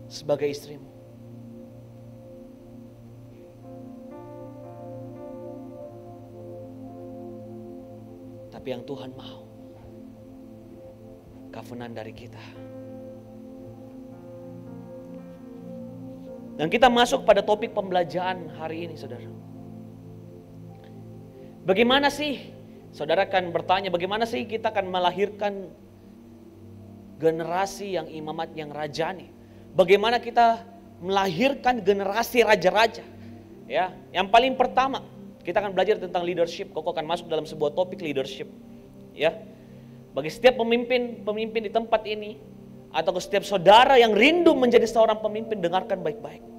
sebagai istrimu. Tapi yang Tuhan mau, covenant dari kita. Dan kita masuk pada topik pembelajaran hari ini, saudara. Bagaimana sih, saudara akan bertanya, bagaimana sih kita akan melahirkan generasi yang imamat, yang rajani? Bagaimana kita melahirkan generasi raja-raja? Ya, yang paling pertama, kita akan belajar tentang leadership. Koko akan masuk dalam sebuah topik leadership. Ya, bagi setiap pemimpin di tempat ini, atau ke setiap saudara yang rindu menjadi seorang pemimpin, dengarkan baik-baik.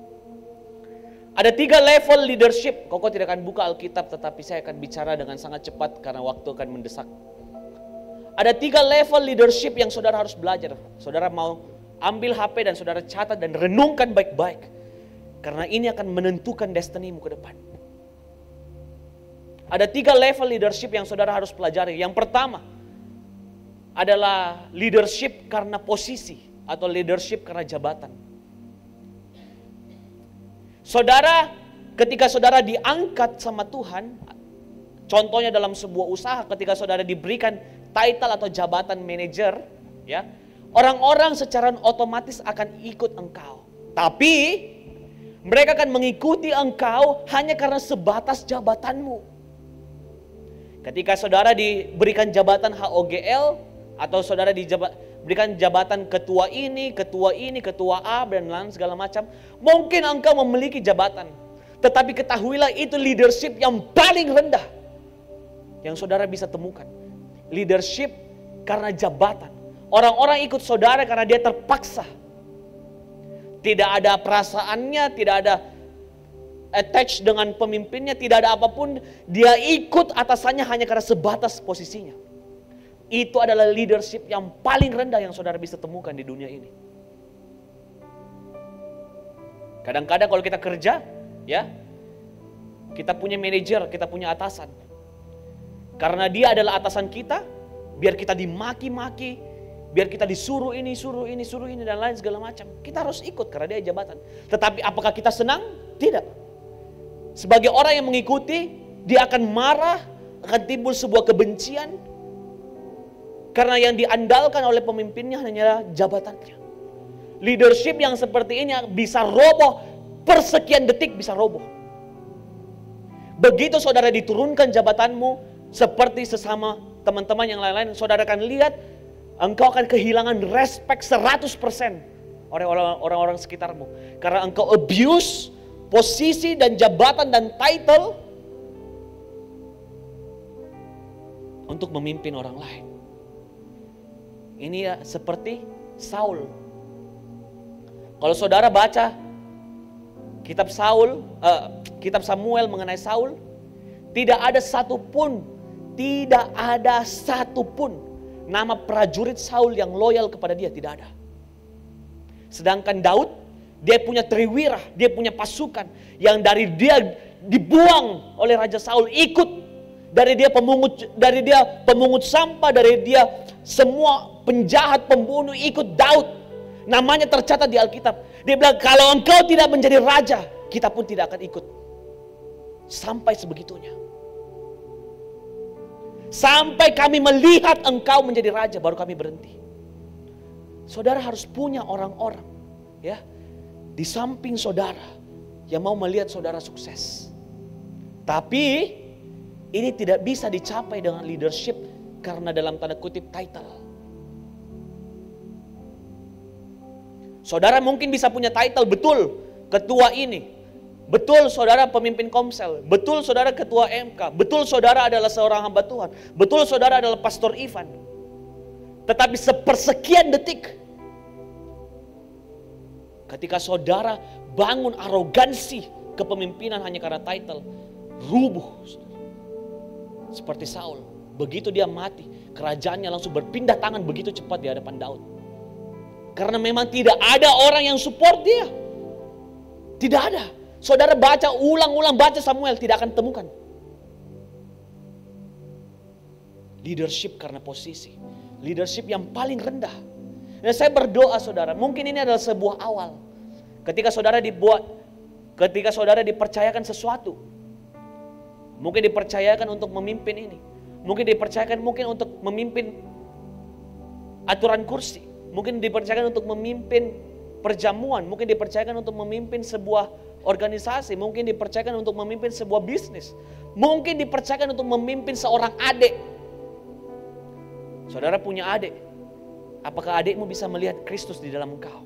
Ada 3 level leadership. Koko tidak akan buka Alkitab, tetapi saya akan bicara dengan sangat cepat karena waktu akan mendesak. Ada 3 level leadership yang saudara harus belajar. Saudara mau ambil HP dan saudara catat dan renungkan baik-baik. Karena ini akan menentukan destinimu ke depan. Ada 3 level leadership yang saudara harus pelajari. Yang pertama adalah leadership karena posisi atau leadership karena jabatan. Saudara, ketika saudara diangkat sama Tuhan, contohnya dalam sebuah usaha, ketika saudara diberikan title atau jabatan manajer, ya, orang-orang secara otomatis akan ikut engkau. Tapi mereka akan mengikuti engkau hanya karena sebatas jabatanmu. Ketika saudara diberikan jabatan HOGL atau saudara diberikan jabatan ketua ini, ketua A dan lain segala macam, mungkin engkau memiliki jabatan. Tetapi ketahuilah itu leadership yang paling rendah yang saudara bisa temukan. Leadership karena jabatan. Orang-orang ikut saudara karena dia terpaksa. Tidak ada perasaannya, tidak ada attach dengan pemimpinnya, tidak ada apapun. Dia ikut atasannya hanya karena sebatas posisinya. Itu adalah leadership yang paling rendah yang saudara bisa temukan di dunia ini. Kadang-kadang kalau kita kerja, ya, kita punya manajer, kita punya atasan. Karena dia adalah atasan kita, biar kita dimaki-maki, biar kita disuruh ini, suruh ini, dan lain segala macam. Kita harus ikut karena dia jabatan. Tetapi apakah kita senang? Tidak. Sebagai orang yang mengikuti, dia akan marah, akan timbul sebuah kebencian. Karena yang diandalkan oleh pemimpinnya hanyalah jabatannya. Leadership yang seperti ini bisa roboh, persekian detik bisa roboh. Begitu saudara diturunkan jabatanmu, seperti sesama teman-teman yang lain-lain, saudara akan lihat engkau akan kehilangan respect 100% oleh orang-orang sekitarmu. Karena engkau abuse posisi dan jabatan dan title untuk memimpin orang lain. Ini ya seperti Saul. Kalau saudara baca kitab Samuel mengenai Saul, tidak ada satupun nama prajurit Saul yang loyal kepada dia, tidak ada. Sedangkan Daud, dia punya triwira, dia punya pasukan yang dari dia dibuang oleh Raja Saul, ikut. Dari dia pemungut sampah, dari dia semua penjahat, pembunuh, ikut Daud. Namanya tercatat di Alkitab. Dia bilang, kalau engkau tidak menjadi raja, kita pun tidak akan ikut. Sampai sebegitunya. Sampai kami melihat engkau menjadi raja, baru kami berhenti. Saudara harus punya orang-orang, ya, di samping saudara yang mau melihat saudara sukses. Tapi ini tidak bisa dicapai dengan leadership karena dalam tanda kutip title. Saudara mungkin bisa punya title, betul ketua ini, betul saudara pemimpin Komsel, betul saudara ketua MK, betul saudara adalah seorang hamba Tuhan, betul saudara adalah Pastor Ivan. Tetapi sepersekian detik, ketika saudara bangun arogansi kepemimpinan hanya karena title, rubuh. Seperti Saul, begitu dia mati, kerajaannya langsung berpindah tangan begitu cepat di hadapan Daud. Karena memang tidak ada orang yang support dia. Tidak ada. Saudara baca ulang-ulang, baca Samuel, tidak akan temukan. Leadership karena posisi. Leadership yang paling rendah. Dan saya berdoa saudara, mungkin ini adalah sebuah awal. Ketika saudara dipercayakan sesuatu, mungkin dipercayakan untuk memimpin ini. Mungkin dipercayakan untuk memimpin aturan kursi. Mungkin dipercayakan untuk memimpin perjamuan. Mungkin dipercayakan untuk memimpin sebuah organisasi. Mungkin dipercayakan untuk memimpin sebuah bisnis. Mungkin dipercayakan untuk memimpin seorang adik. Saudara punya adik. Apakah adikmu bisa melihat Kristus di dalam engkau?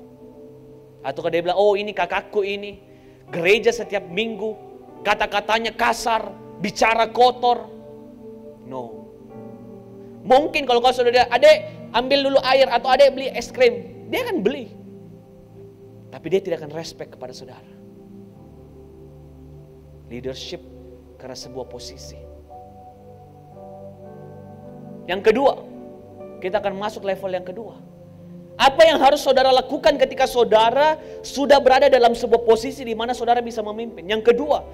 Ataukah dia bilang, oh ini kakakku ini. Gereja setiap minggu. Kata-katanya kasar. Bicara kotor. No. Mungkin kalau kau saudara, adek ambil dulu air atau adek beli es krim, dia akan beli. Tapi dia tidak akan respect kepada saudara. Leadership karena sebuah posisi. Yang kedua, kita akan masuk level yang kedua. Apa yang harus saudara lakukan ketika saudara sudah berada dalam sebuah posisi di mana saudara bisa memimpin? Yang kedua,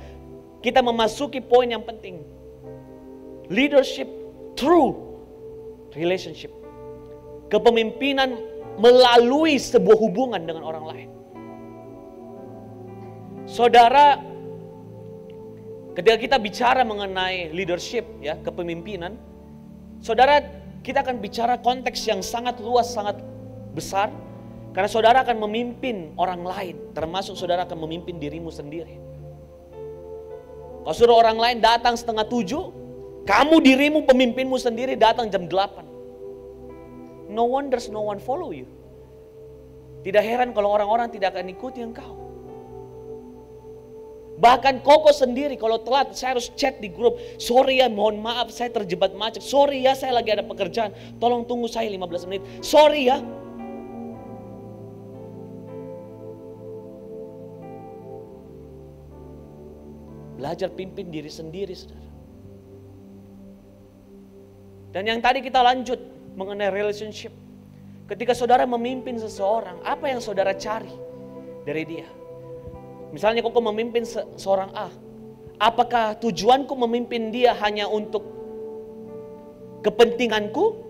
kita memasuki poin yang penting. Leadership through relationship. Kepemimpinan melalui sebuah hubungan dengan orang lain. Saudara, ketika kita bicara mengenai leadership, ya, kepemimpinan, saudara, kita akan bicara konteks yang sangat luas, sangat besar. Karena saudara akan memimpin orang lain, termasuk saudara akan memimpin dirimu sendiri. Kalau suruh orang lain datang 6:30, kamu dirimu pemimpinmu sendiri datang jam 8. No wonder no one follow you. Tidak heran kalau orang-orang tidak akan ikuti engkau. Bahkan Koko sendiri kalau telat, saya harus chat di grup. Sorry ya, mohon maaf saya terjebak macet. Sorry ya, saya lagi ada pekerjaan. Tolong tunggu saya 15 menit. Sorry ya. Belajar pimpin diri sendiri, saudara. Dan yang tadi kita lanjut mengenai relationship. Ketika saudara memimpin seseorang, apa yang saudara cari dari dia? Misalnya kok memimpin seorang A. Apakah tujuanku memimpin dia hanya untuk kepentinganku?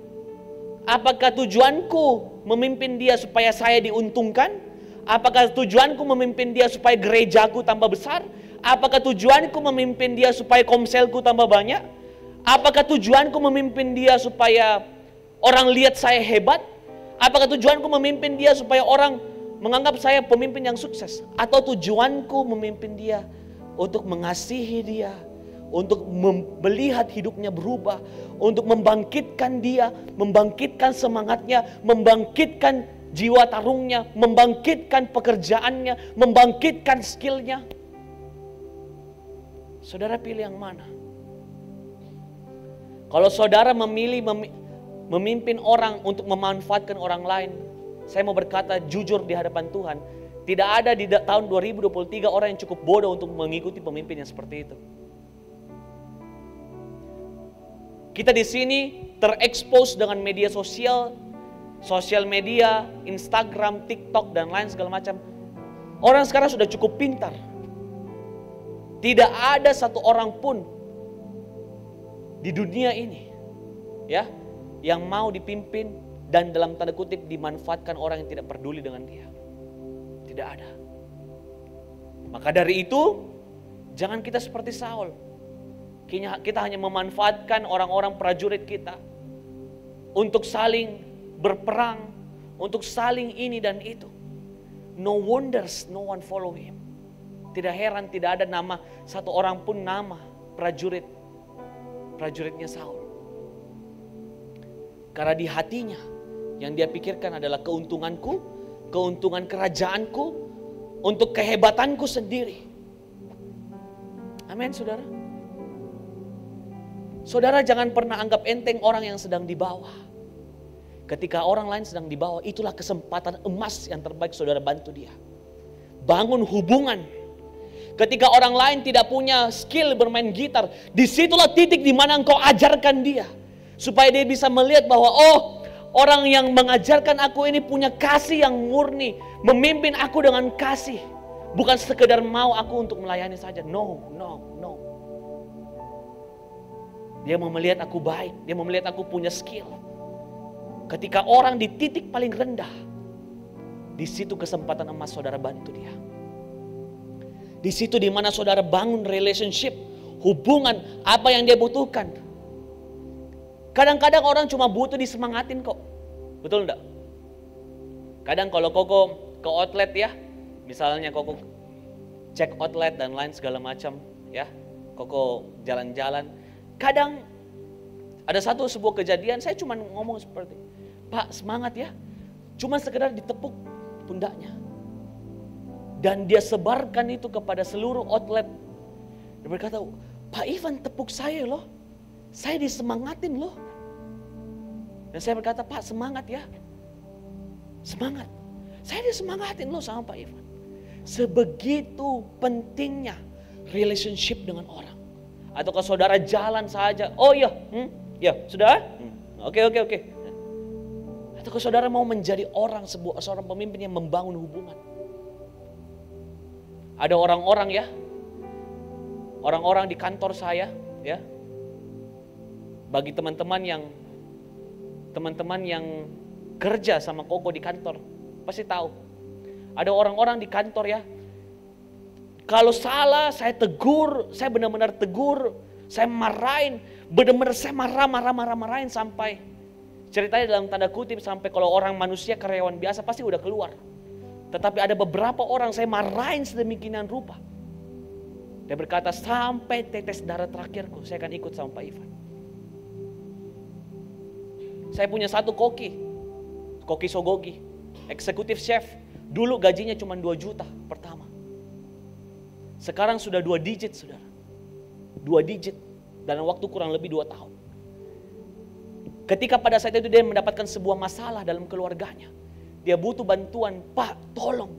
Apakah tujuanku memimpin dia supaya saya diuntungkan? Apakah tujuanku memimpin dia supaya gerejaku tambah besar? Apakah tujuanku memimpin dia supaya komselku tambah banyak? Apakah tujuanku memimpin dia supaya orang lihat saya hebat? Apakah tujuanku memimpin dia supaya orang menganggap saya pemimpin yang sukses? Atau tujuanku memimpin dia untuk mengasihi dia, untuk melihat hidupnya berubah, untuk membangkitkan dia, membangkitkan semangatnya, membangkitkan jiwa tarungnya, membangkitkan pekerjaannya, membangkitkan skillnya. Saudara pilih yang mana? Kalau saudara memilih memimpin orang untuk memanfaatkan orang lain, saya mau berkata jujur di hadapan Tuhan, tidak ada di tahun 2023 orang yang cukup bodoh untuk mengikuti pemimpin yang seperti itu. Kita di sini terekspos dengan media sosial media, Instagram, TikTok, dan lain segala macam. Orang sekarang sudah cukup pintar. Tidak ada satu orang pun di dunia ini ya yang mau dipimpin dan dalam tanda kutip dimanfaatkan orang yang tidak peduli dengan dia. Tidak ada. Maka dari itu jangan kita seperti Saul. Kita hanya memanfaatkan orang-orang prajurit kita untuk saling berperang, untuk saling ini dan itu. No wonders no one follow him. Tidak heran tidak ada nama satu orang pun nama prajuritnya Saul. Karena di hatinya yang dia pikirkan adalah keuntunganku, keuntungan kerajaanku, untuk kehebatanku sendiri. Amin, saudara. Saudara jangan pernah anggap enteng orang yang sedang di bawah. Ketika orang lain sedang di bawah, itulah kesempatan emas yang terbaik saudara bantu dia. Bangun hubungan. Ketika orang lain tidak punya skill bermain gitar, disitulah titik di mana engkau ajarkan dia. Supaya dia bisa melihat bahwa orang yang mengajarkan aku ini punya kasih yang murni. Memimpin aku dengan kasih. Bukan sekedar mau aku untuk melayani saja. No. Dia mau melihat aku baik. Dia mau melihat aku punya skill. Ketika orang di titik paling rendah, di situ kesempatan emas saudara bantu dia. Di situ di mana saudara bangun relationship, hubungan, apa yang dia butuhkan. Kadang-kadang orang cuma butuh disemangatin kok. Betul enggak? Kadang kalau Koko ke outlet ya, misalnya Koko cek outlet dan lain segala macam ya, Koko jalan-jalan. Kadang ada sebuah kejadian, saya cuma ngomong seperti, Pak semangat ya, cuma sekedar ditepuk pundaknya. Dan dia sebarkan itu kepada seluruh outlet. Dia berkata, Pak Ivan tepuk saya loh, saya disemangatin loh. Dan saya berkata, Pak semangat ya, semangat. Saya disemangatin loh sama Pak Ivan. Sebegitu pentingnya relationship dengan orang. Atau kalau saudara jalan saja, oh iya, ya sudah, oke. Atau kalau saudara mau menjadi seorang pemimpin yang membangun hubungan. Ada orang-orang ya, orang-orang di kantor saya ya, bagi teman-teman yang kerja sama Koko di kantor pasti tahu. Ada orang-orang di kantor ya, kalau salah saya tegur, saya benar-benar tegur, saya marahin, benar-benar saya marahin sampai ceritanya dalam tanda kutip sampai kalau orang manusia karyawan biasa pasti udah keluar. Tetapi ada beberapa orang saya marahin sedemikian rupa. Dia berkata sampai tetes darah terakhirku saya akan ikut sama Pak Ivan. Saya punya satu koki Sogogi, eksekutif chef. Dulu gajinya cuma 2 juta pertama. Sekarang sudah 2 digit saudara. 2 digit dalam waktu kurang lebih 2 tahun. Ketika pada saat itu dia mendapatkan sebuah masalah dalam keluarganya. Dia butuh bantuan, Pak tolong.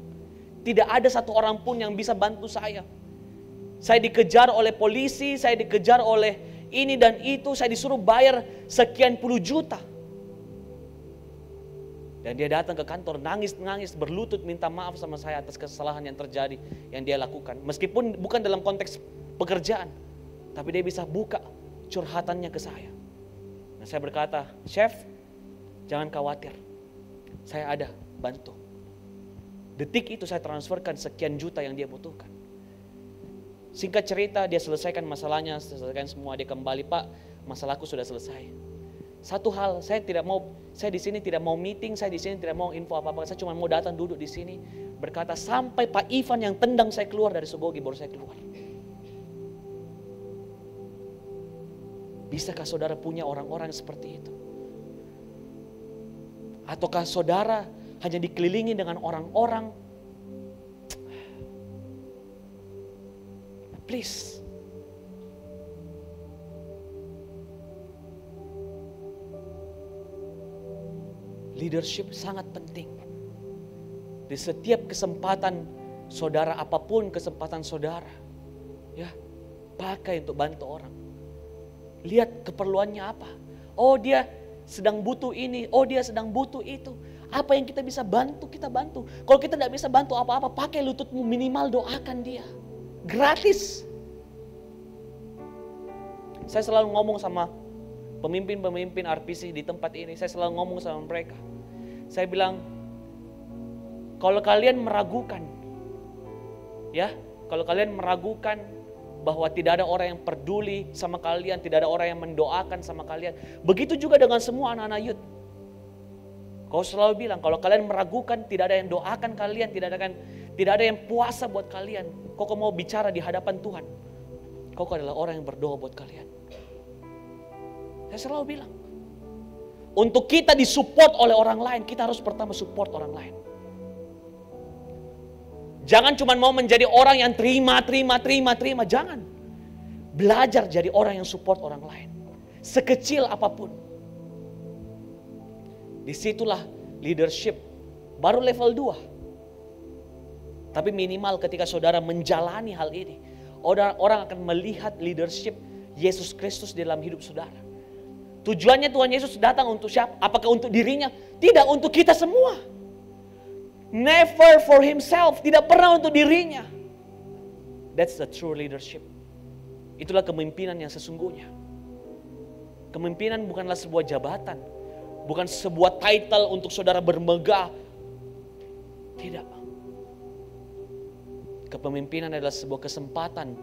Tidak ada satu orang pun yang bisa bantu saya. Saya dikejar oleh polisi, saya dikejar oleh ini dan itu, saya disuruh bayar sekian puluh juta. Dan dia datang ke kantor nangis berlutut minta maaf sama saya atas kesalahan yang terjadi yang dia lakukan. Meskipun bukan dalam konteks pekerjaan, tapi dia bisa buka curhatannya ke saya. Nah, saya berkata, Chef, jangan khawatir. Saya ada bantu. Detik itu saya transferkan sekian juta yang dia butuhkan. Singkat cerita dia selesaikan masalahnya, selesaikan semua, dia kembali, Pak, masalahku sudah selesai. Satu hal, saya di sini tidak mau meeting, saya di sini tidak mau info apa-apa, saya cuma mau datang duduk di sini, berkata sampai Pak Ivan yang tendang saya keluar dari Sogogi baru saya keluar. Bisakah saudara punya orang-orang seperti itu? Ataukah saudara hanya dikelilingi dengan orang-orang? Please. Leadership sangat penting. Di setiap kesempatan saudara, apapun kesempatan saudara, ya, pakai untuk bantu orang. Lihat keperluannya apa. Oh, dia sedang butuh ini, oh dia sedang butuh itu. Apa yang kita bisa bantu, kita bantu. Kalau kita tidak bisa bantu apa-apa, pakai lututmu, minimal doakan dia. Gratis. Saya selalu ngomong sama pemimpin-pemimpin RPC di tempat ini. Saya selalu ngomong sama mereka. Saya bilang, kalau kalian meragukan, ya, kalau kalian meragukan bahwa tidak ada orang yang peduli sama kalian, tidak ada orang yang mendoakan sama kalian. Begitu juga dengan semua anak-anak youth. Kau selalu bilang, kalau kalian meragukan, tidak ada yang doakan kalian, tidak ada yang puasa buat kalian. Kau mau bicara di hadapan Tuhan, kau adalah orang yang berdoa buat kalian. Saya selalu bilang, untuk kita disupport oleh orang lain, kita harus pertama support orang lain. Jangan cuma mau menjadi orang yang terima. Jangan. Belajar jadi orang yang support orang lain. Sekecil apapun. Disitulah leadership. Baru level 2. Tapi minimal ketika saudara menjalani hal ini, orang akan melihat leadership Yesus Kristus dalam hidup saudara. Tujuannya Tuhan Yesus datang untuk siapa? Apakah untuk dirinya? Tidak, untuk kita semua. Never for himself, tidak pernah untuk dirinya. That's the true leadership. Itulah kepemimpinan yang sesungguhnya. Kepemimpinan bukanlah sebuah jabatan, bukan sebuah title untuk saudara bermegah. Tidak. Kepemimpinan adalah sebuah kesempatan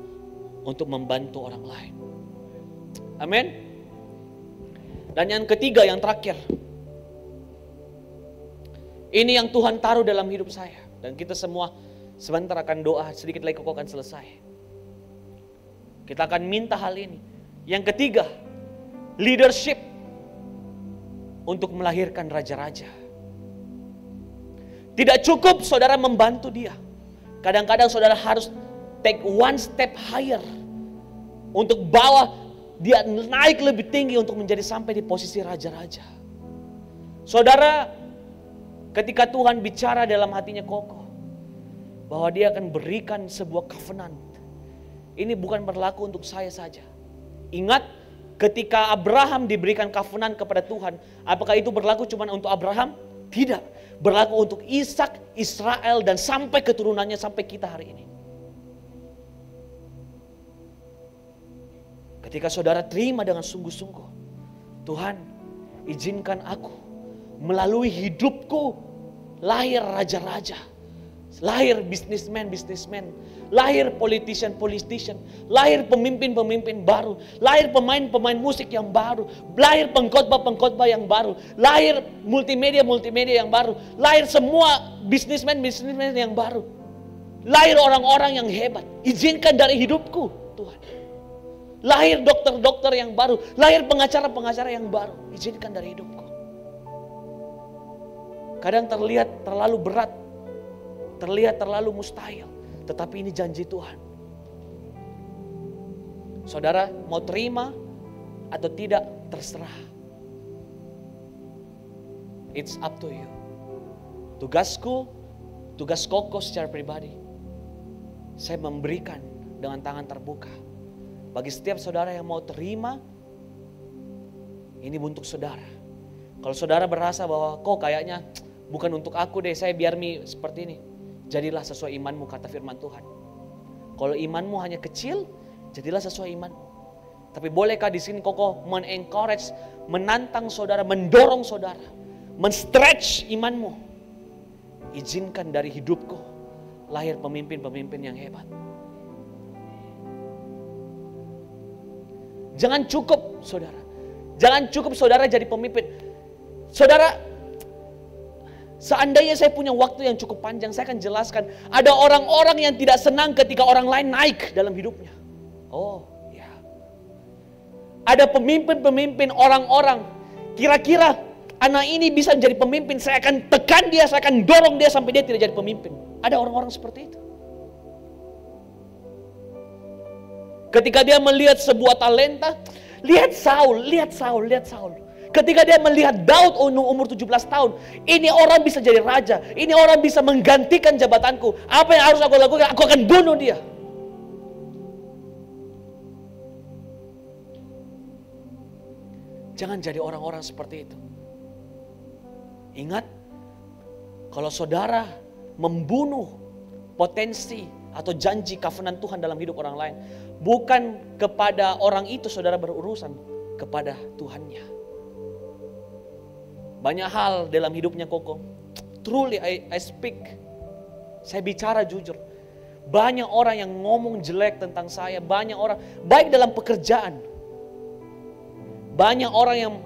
untuk membantu orang lain. Amin. Dan yang ketiga, yang terakhir, ini yang Tuhan taruh dalam hidup saya. Dan kita semua sebentar akan doa, sedikit lagi kok akan selesai. Kita akan minta hal ini. Yang ketiga, leadership untuk melahirkan raja-raja. Tidak cukup saudara membantu dia. Kadang-kadang saudara harus take one step higher. Untuk bawa dia naik lebih tinggi untuk menjadi sampai di posisi raja-raja. Saudara, ketika Tuhan bicara dalam hatinya Koko, bahwa dia akan berikan sebuah covenant. Ini bukan berlaku untuk saya saja. Ingat, ketika Abraham diberikan covenant kepada Tuhan, apakah itu berlaku cuma untuk Abraham? Tidak. Berlaku untuk Ishak, Israel, dan sampai keturunannya, sampai kita hari ini. Ketika saudara terima dengan sungguh-sungguh, Tuhan, izinkan aku melalui hidupku lahir raja-raja, lahir bisnismen, lahir politician, lahir pemimpin baru, lahir pemain musik yang baru, lahir pengkhotbah yang baru, lahir multimedia yang baru, lahir semua bisnismen yang baru, lahir orang-orang yang hebat. Izinkan dari hidupku, Tuhan. Lahir dokter-dokter yang baru, lahir pengacara-pengacara yang baru. Izinkan dari hidupku. Kadang terlihat terlalu berat, terlihat terlalu mustahil, tetapi ini janji Tuhan. Saudara mau terima atau tidak, terserah. It's up to you. Tugasku, tugas Koko secara pribadi, saya memberikan dengan tangan terbuka. Bagi setiap saudara yang mau terima, ini untuk saudara. Kalau saudara berasa bahwa kok kayaknya bukan untuk aku deh, saya biar seperti ini. Jadilah sesuai imanmu, kata firman Tuhan. Kalau imanmu hanya kecil, jadilah sesuai iman. Tapi bolehkah di sini Koko men-encourage, menantang saudara, mendorong saudara, men-stretch imanmu. Izinkan dari hidupku lahir pemimpin-pemimpin yang hebat. Jangan cukup saudara. Jangan cukup saudara jadi pemimpin. Saudara, seandainya saya punya waktu yang cukup panjang, saya akan jelaskan. Ada orang-orang yang tidak senang ketika orang lain naik dalam hidupnya. Oh ya. ada pemimpin-pemimpin orang-orang. Kira-kira anak ini bisa jadi pemimpin, saya akan tekan dia, saya akan dorong dia sampai dia tidak jadi pemimpin. Ada orang-orang seperti itu. Ketika dia melihat sebuah talenta, lihat Saul. Ketika dia melihat Daud umur 17 tahun, ini orang bisa jadi raja, ini orang bisa menggantikan jabatanku. Apa yang harus aku lakukan? Aku akan bunuh dia. Jangan jadi orang-orang seperti itu. Ingat, kalau saudara membunuh potensi atau janji covenant Tuhan dalam hidup orang lain, bukan kepada orang itu saudara berurusan, kepada Tuhannya. Banyak hal dalam hidupnya Koko. Truly I speak. Saya bicara jujur. Banyak orang yang ngomong jelek tentang saya. Banyak orang, baik dalam pekerjaan. Banyak orang yang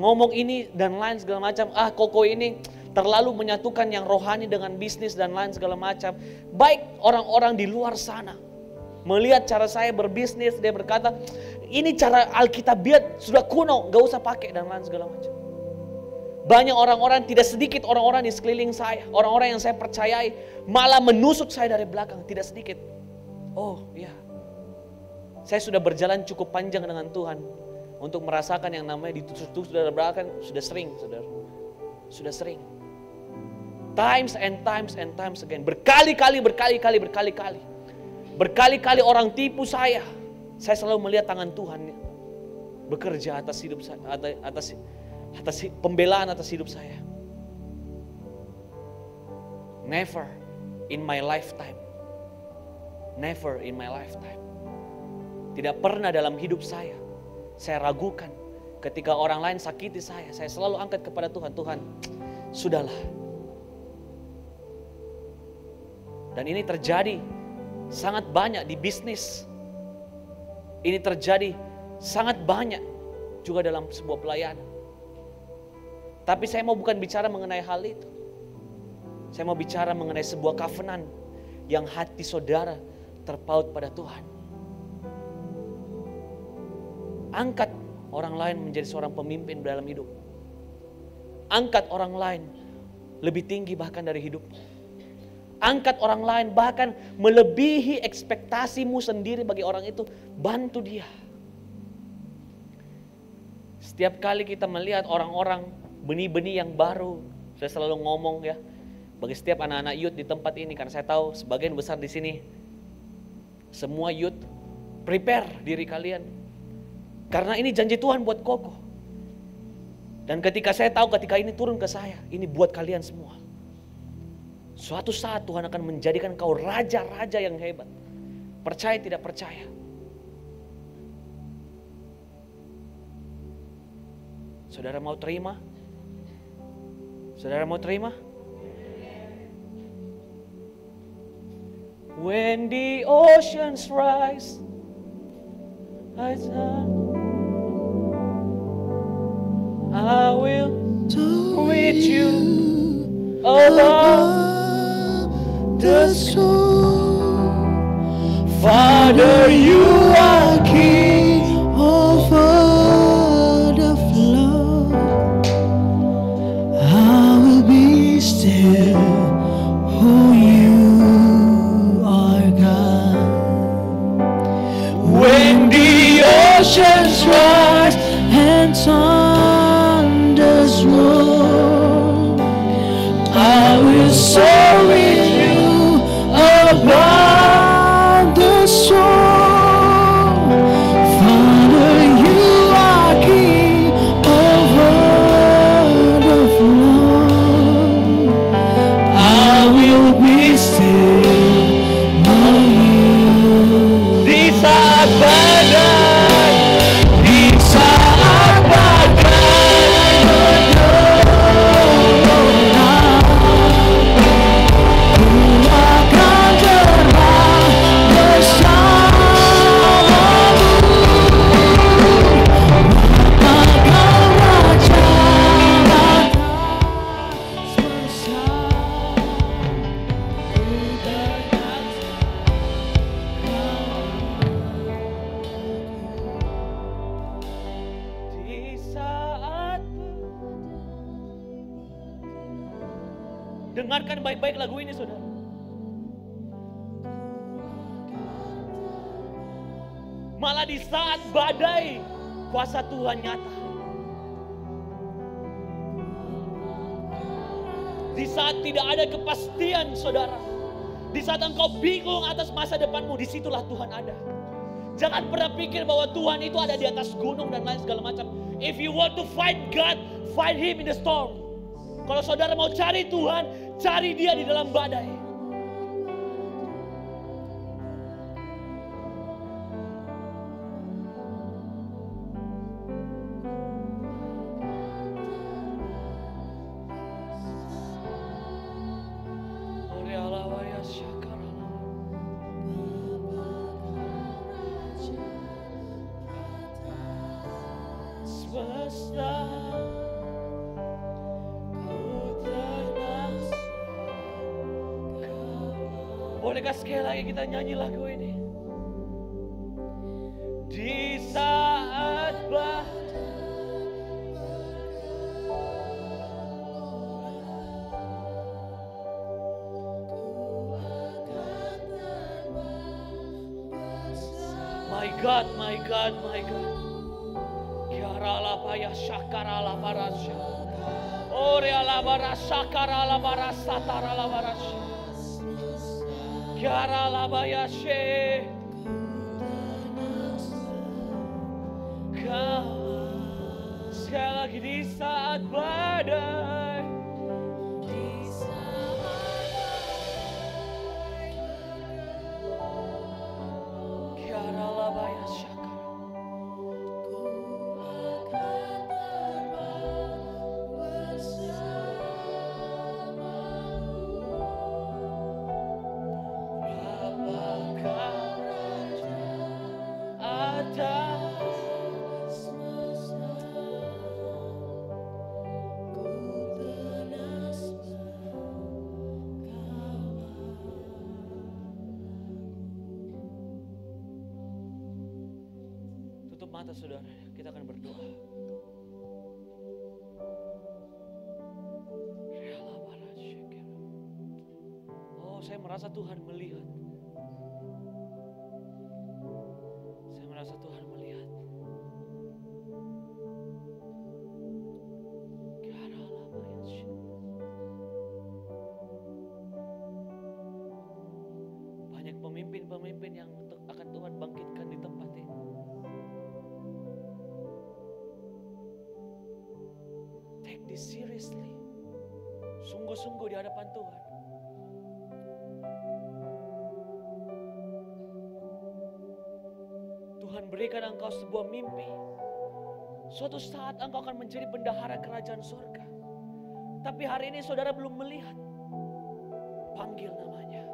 ngomong ini dan lain segala macam. Koko ini terlalu menyatukan yang rohani dengan bisnis dan lain segala macam. Baik orang-orang di luar sana melihat cara saya berbisnis, dia berkata, ini cara Alkitabiat sudah kuno, gak usah pakai dan lain segala macam. Banyak orang-orang, tidak sedikit orang-orang di sekeliling saya, orang-orang yang saya percayai, malah menusuk saya dari belakang, tidak sedikit. Oh ya, saya sudah berjalan cukup panjang dengan Tuhan untuk merasakan yang namanya ditusuk-tusuk dari belakang, sudah sering, saudara. Sudah sering. Times and times again. Berkali-kali. Berkali-kali orang tipu saya. Saya selalu melihat tangan Tuhan bekerja atas hidup saya, atas pembelaan atas hidup saya. Never in my lifetime. Tidak pernah dalam hidup saya ragukan ketika orang lain sakiti saya selalu angkat kepada Tuhan. Tuhan, sudahlah. Dan ini terjadi sangat banyak di bisnis. Ini terjadi sangat banyak juga dalam sebuah pelayanan. Tapi saya mau bukan bicara mengenai hal itu. Saya mau bicara mengenai sebuah covenant yang hati saudara terpaut pada Tuhan. Angkat orang lain menjadi seorang pemimpin dalam hidup. Angkat orang lain lebih tinggi bahkan dari hidupmu. Angkat orang lain bahkan melebihi ekspektasimu sendiri bagi orang itu. Bantu dia. Setiap kali kita melihat orang-orang benih-benih yang baru, saya selalu ngomong ya, bagi setiap anak-anak youth di tempat ini, karena saya tahu sebagian besar di sini, semua youth, prepare diri kalian. Karena ini janji Tuhan buat Koko. Dan ketika saya tahu ketika ini turun ke saya, ini buat kalian semua. Suatu saat Tuhan akan menjadikan kau raja-raja yang hebat. Percaya tidak percaya. Saudara mau terima? Saudara mau terima? When the oceans rise, I will with you above the storm. Father, you are king over the flood. I will be still, oh you are God. When the oceans rise and thunders roar, I will soar with you above the storm. Father, you are king over the flood. I will be still, know you. Di saat badai, di saat badai menyerang, ku akan terbang bersamamu. Akan raja atas besar, ku Dengarkan baik-baik lagu ini saudara. Malah di saat badai, kuasa Tuhan nyata. Di saat tidak ada kepastian saudara. Di saat engkau bingung atas masa depanmu, disitulah Tuhan ada. Jangan pernah pikir bahwa Tuhan itu ada di atas gunung dan lain segala macam. If you want to fight God, fight Him in the storm. Kalau saudara mau cari Tuhan, cari Dia di dalam badai. Bolehkah sekali lagi kita nyanyi lagu ini? Di saat My God, my God, my God. Kiarala paya shakarala barasha. Oreala barasha karala barasa tarala barasha. Kiarala bayashe. Sekali lagi di saat badai. Kiarala bayasha. Tutup mata saudara, kita akan berdoa. Oh, saya merasa Tuhan melihat. Saya merasa Tuhan melihat. Banyak pemimpin-pemimpin yang akan Tuhan bangkitkan di tempat ini. Take this seriously. Sungguh-sungguh di hadapan Tuhan. Tuhan berikan engkau sebuah mimpi. Suatu saat engkau akan menjadi bendahara kerajaan surga. Tapi hari ini saudara belum melihat. Panggil namanya.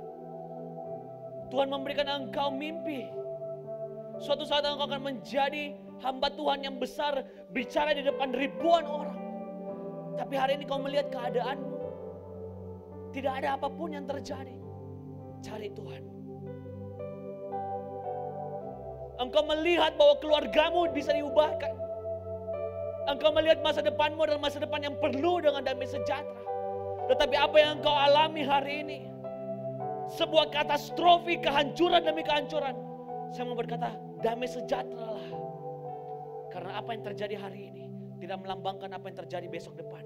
Tuhan memberikan engkau mimpi. Suatu saat engkau akan menjadi hamba Tuhan yang besar, bicara di depan ribuan orang. Tapi hari ini kau melihat keadaanmu. Tidak ada apapun yang terjadi. Cari Tuhan. Engkau melihat bahwa keluargamu bisa diubahkan. Engkau melihat masa depanmu adalah masa depan yang penuh dengan damai sejahtera. Tetapi apa yang engkau alami hari ini, sebuah katastrofi, kehancuran demi kehancuran. Saya mau berkata, damai sejahtera lah. Karena apa yang terjadi hari ini tidak melambangkan apa yang terjadi besok depan.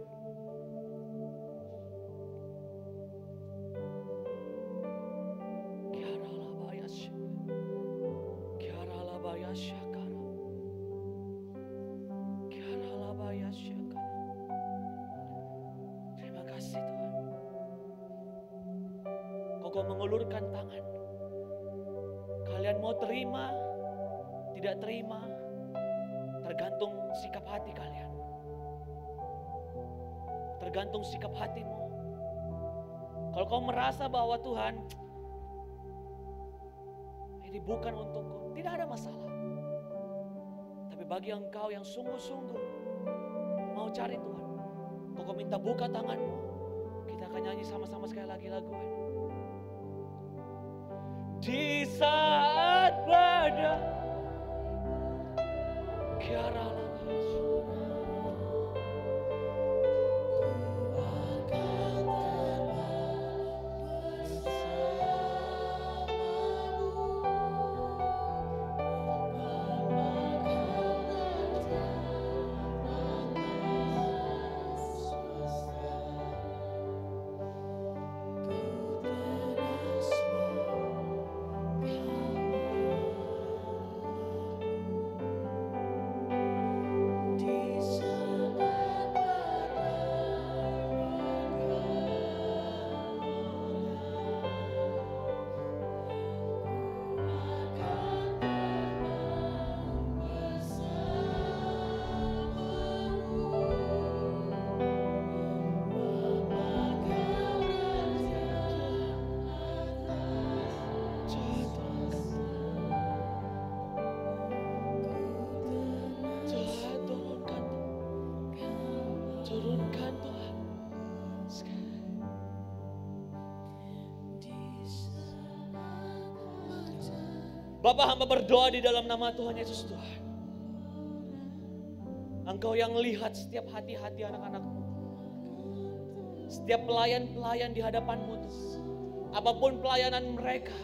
Terima kasih Tuhan. Kau mengulurkan tangan. Kalian mau terima, tidak terima, tergantung sikap hati kalian. Tergantung sikap hatimu. Kalau kau merasa bahwa Tuhan, ini bukan untukku, tidak ada masalah. Tapi bagi engkau yang sungguh-sungguh mau cari Tuhan, kau minta buka tanganmu. Kita akan nyanyi sama-sama sekali lagi lagu ini. Di saat badai, kiara Bapak, hamba berdoa di dalam nama Tuhan Yesus Tuhan. Engkau yang lihat setiap hati-hati anak-anak-Mu. Setiap pelayan-pelayan di hadapan-Mu Tuhan. Apapun pelayanan mereka,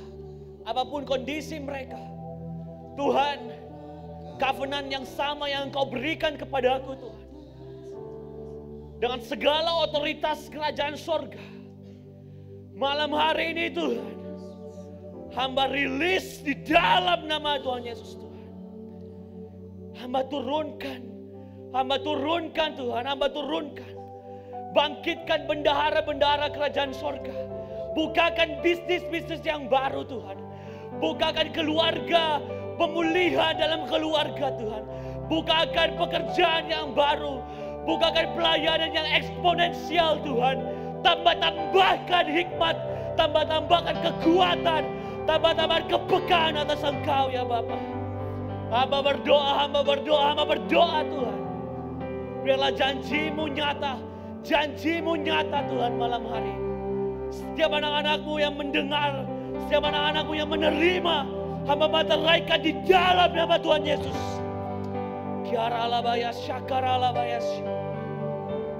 apapun kondisi mereka, Tuhan, covenant yang sama yang Engkau berikan kepada aku Tuhan, dengan segala otoritas kerajaan sorga, malam hari ini Tuhan, hamba rilis di dalam nama Tuhan Yesus Tuhan. Hamba turunkan Tuhan, hamba turunkan. Bangkitkan bendahara-bendahara kerajaan sorga. Bukakan bisnis-bisnis yang baru Tuhan. Bukakan keluarga, pemulihan dalam keluarga Tuhan. Bukakan pekerjaan yang baru. Bukakan pelayanan yang eksponensial Tuhan. Tambahkan hikmat, tambahkan kekuatan, tambahkan kepekaan atas Engkau ya Bapa. Hamba berdoa Tuhan. Biarlah janji-Mu nyata Tuhan malam hari ini. Setiap anak-anak-Mu yang mendengar, setiap anak-anak-Mu yang menerima, hamba materaikan di dalam nama Tuhan Yesus.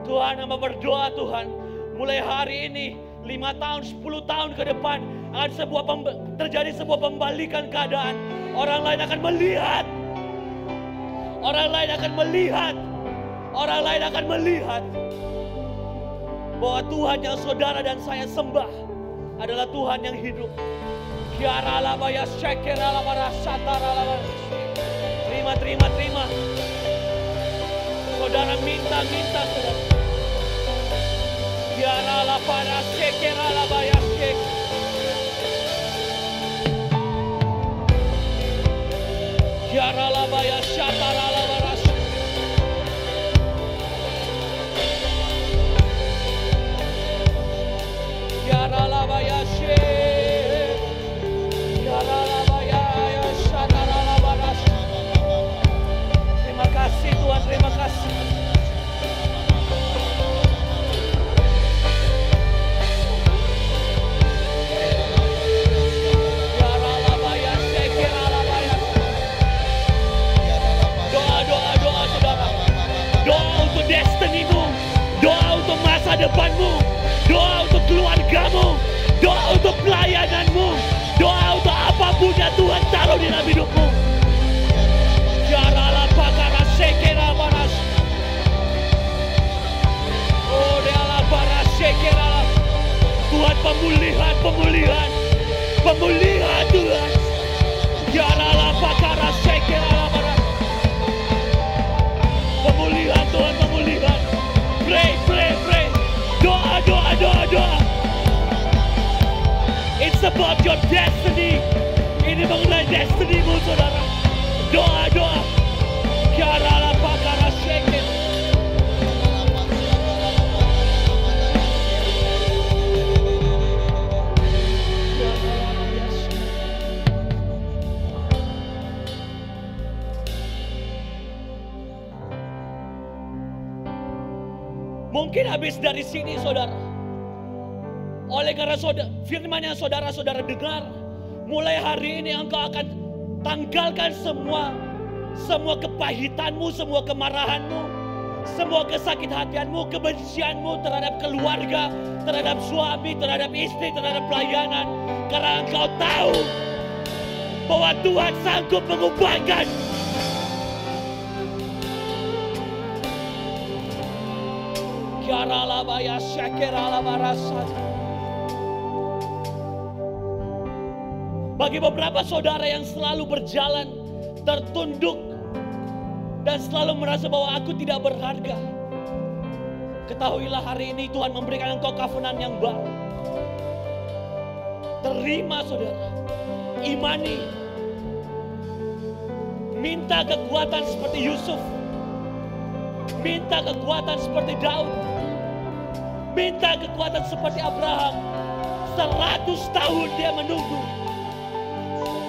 Tuhan, hamba berdoa Tuhan, mulai hari ini 5 tahun, 10 tahun ke depan akan terjadi sebuah pembalikan keadaan. Orang lain akan melihat. Orang lain akan melihat bahwa Tuhan yang saudara dan saya sembah adalah Tuhan yang hidup. Terima. Saudara minta saudara. Terima kasih Tuhan, terima kasih. Doa saudara. Doa untuk destinimu, doa untuk masa depanmu, doa untuk keluargamu, doa untuk pelayananmu, doa untuk apapun yang Tuhan taruh di dalam hidupmu. Tuhan, pemulihan Tuhan. Pemulihan Tuhan, pemulihan. Pray. Doa. It's about your destiny. Ini mengenai destinimu saudara. Doa. Mungkin habis dari sini saudara. Oleh karena firman yang saudara-saudara dengar, mulai hari ini engkau akan tanggalkan semua kepahitanmu, semua kemarahanmu, semua kesakit hatianmu, kebencianmu terhadap keluarga, terhadap suami, terhadap istri, terhadap pelayanan. Karena engkau tahu bahwa Tuhan sanggup mengubahkan. Bagi beberapa saudara yang selalu berjalan tertunduk dan selalu merasa bahwa aku tidak berharga, ketahuilah hari ini Tuhan memberikan engkau covenant yang baru. Terima saudara, imani, minta kekuatan seperti Yusuf, minta kekuatan seperti Daud, minta kekuatan seperti Abraham. 100 tahun dia menunggu.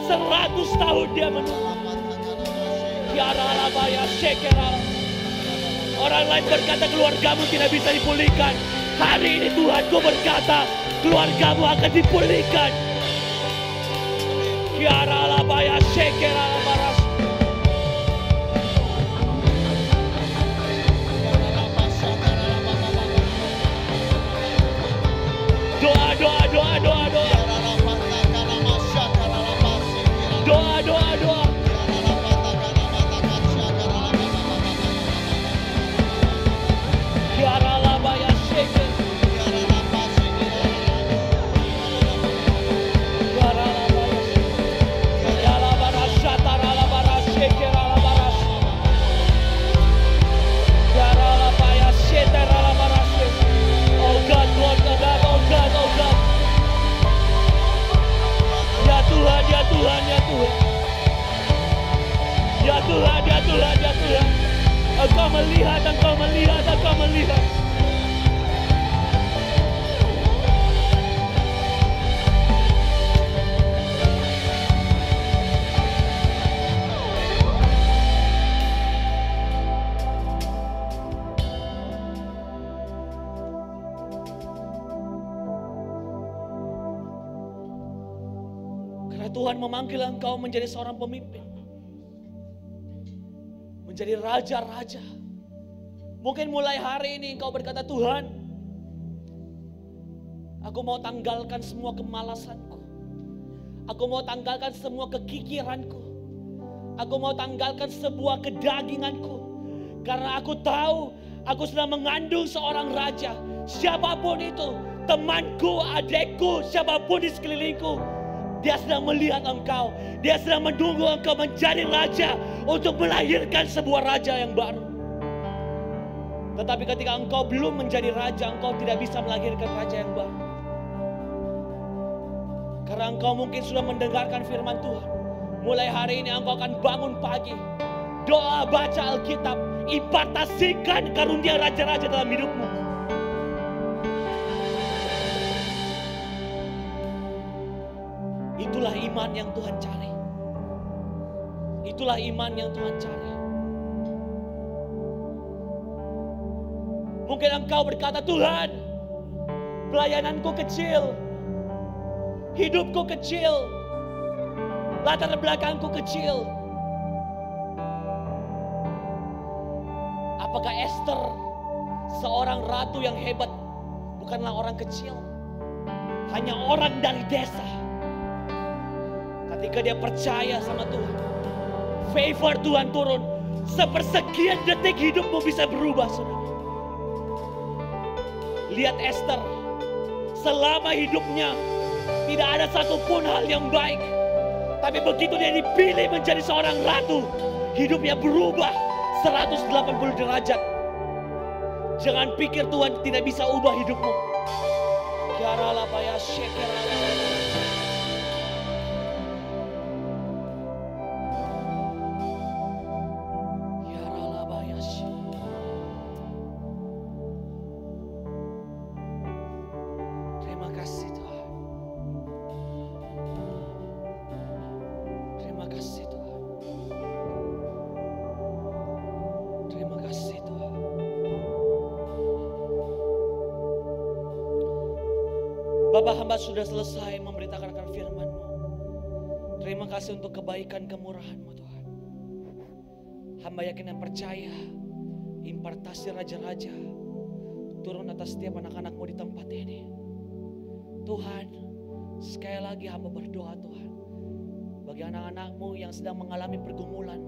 100 tahun dia menunggu. Orang lain berkata keluargamu tidak bisa dipulihkan. Hari ini Tuhanku berkata keluargamu akan dipulihkan. Kiara labaya shekera labaras. Doa, doa, doa, doa, doa. Doa, doa, doa. Kiara labaya shekera. Kiara labaya. Ya labaras shatara labaras shekera labaras. Kiara labaya shetara labaras. Oh God, Lord, oh God, oh God, oh God. Ya Tuhan, ya Tuhan, ya Tuhan. Ya Tuhan, ya Tuhan, ya Tuhan. Engkau melihat, Engkau melihat, Engkau melihat. Karena Tuhan memanggil engkau menjadi seorang pemimpin. Menjadi raja-raja. Mungkin mulai hari ini engkau berkata, Tuhan, aku mau tanggalkan semua kemalasanku. Aku mau tanggalkan semua kekikiranku. Aku mau tanggalkan sebuah kedaginganku. Karena aku tahu aku sedang mengandung seorang raja. Siapapun itu, temanku, adekku, siapapun di sekelilingku, dia sedang melihat engkau. Dia sedang menunggu engkau menjadi raja untuk melahirkan sebuah raja yang baru. Tetapi ketika engkau belum menjadi raja, engkau tidak bisa melahirkan raja yang baru. Karena engkau mungkin sudah mendengarkan firman Tuhan. Mulai hari ini engkau akan bangun pagi, doa, baca Alkitab, impartasikan karunia raja-raja dalam hidupmu. Itulah iman yang Tuhan cari. Itulah iman yang Tuhan cari. Mungkin engkau berkata, Tuhan, pelayananku kecil, hidupku kecil, latar belakangku kecil. Apakah Esther, seorang ratu yang hebat, bukanlah orang kecil? Hanya orang dari desa. Ketika dia percaya sama Tuhan, favor Tuhan turun. Sepersekian detik hidupmu bisa berubah, saudara. Lihat Esther, selama hidupnya tidak ada satupun hal yang baik. Tapi begitu dia dipilih menjadi seorang ratu, hidupnya berubah 180 derajat. Jangan pikir Tuhan tidak bisa ubah hidupmu. Terima kasih Tuhan. Terima kasih Tuhan. Terima kasih Tuhan. Bapa, hamba sudah selesai memberitakan firman-Mu. Terima kasih untuk kebaikan kemurahan-Mu Tuhan. Hamba yakin dan percaya impartasi raja-raja turun atas setiap anak-anak-Mu di tempat ini. Tuhan, sekali lagi hamba berdoa Tuhan, bagi anak-anak-Mu yang sedang mengalami pergumulan,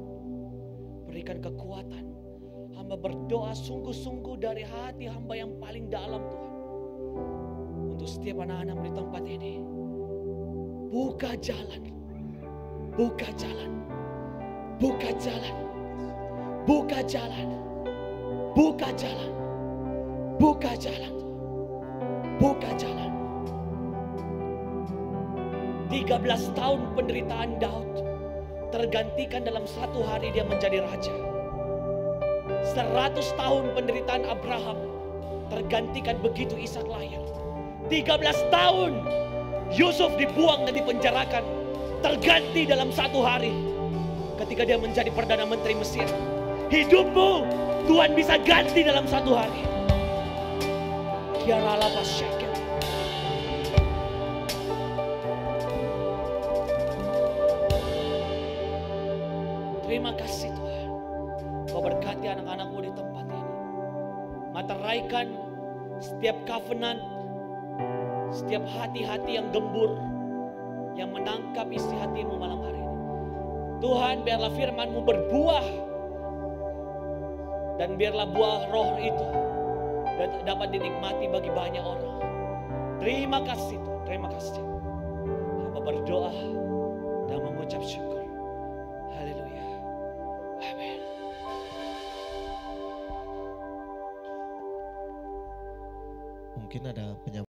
berikan kekuatan. Hamba berdoa sungguh-sungguh dari hati hamba yang paling dalam Tuhan, untuk setiap anak-anak-Mu di tempat ini. Buka jalan, buka jalan, buka jalan, buka jalan, buka jalan, buka jalan, buka jalan. 13 tahun penderitaan Daud tergantikan dalam satu hari dia menjadi raja. 100 tahun penderitaan Abraham tergantikan begitu Ishak lahir. 13 tahun Yusuf dibuang dan dipenjarakan terganti dalam satu hari ketika dia menjadi Perdana Menteri Mesir. Hidupmu Tuhan bisa ganti dalam satu hari. Kiara lapas syakin. Terima kasih Tuhan. Kau berkati anak-anakmu di tempat ini. Materaikan setiap covenant, setiap hati-hati yang gembur, yang menangkap isi hatimu malam hari ini. Tuhan, biarlah firman-Mu berbuah. Dan biarlah buah roh itu dapat dinikmati bagi banyak orang. Terima kasih Tuhan, terima kasih. Hamba berdoa dan mengucap syukur. Haleluya. Amin. Mungkin ada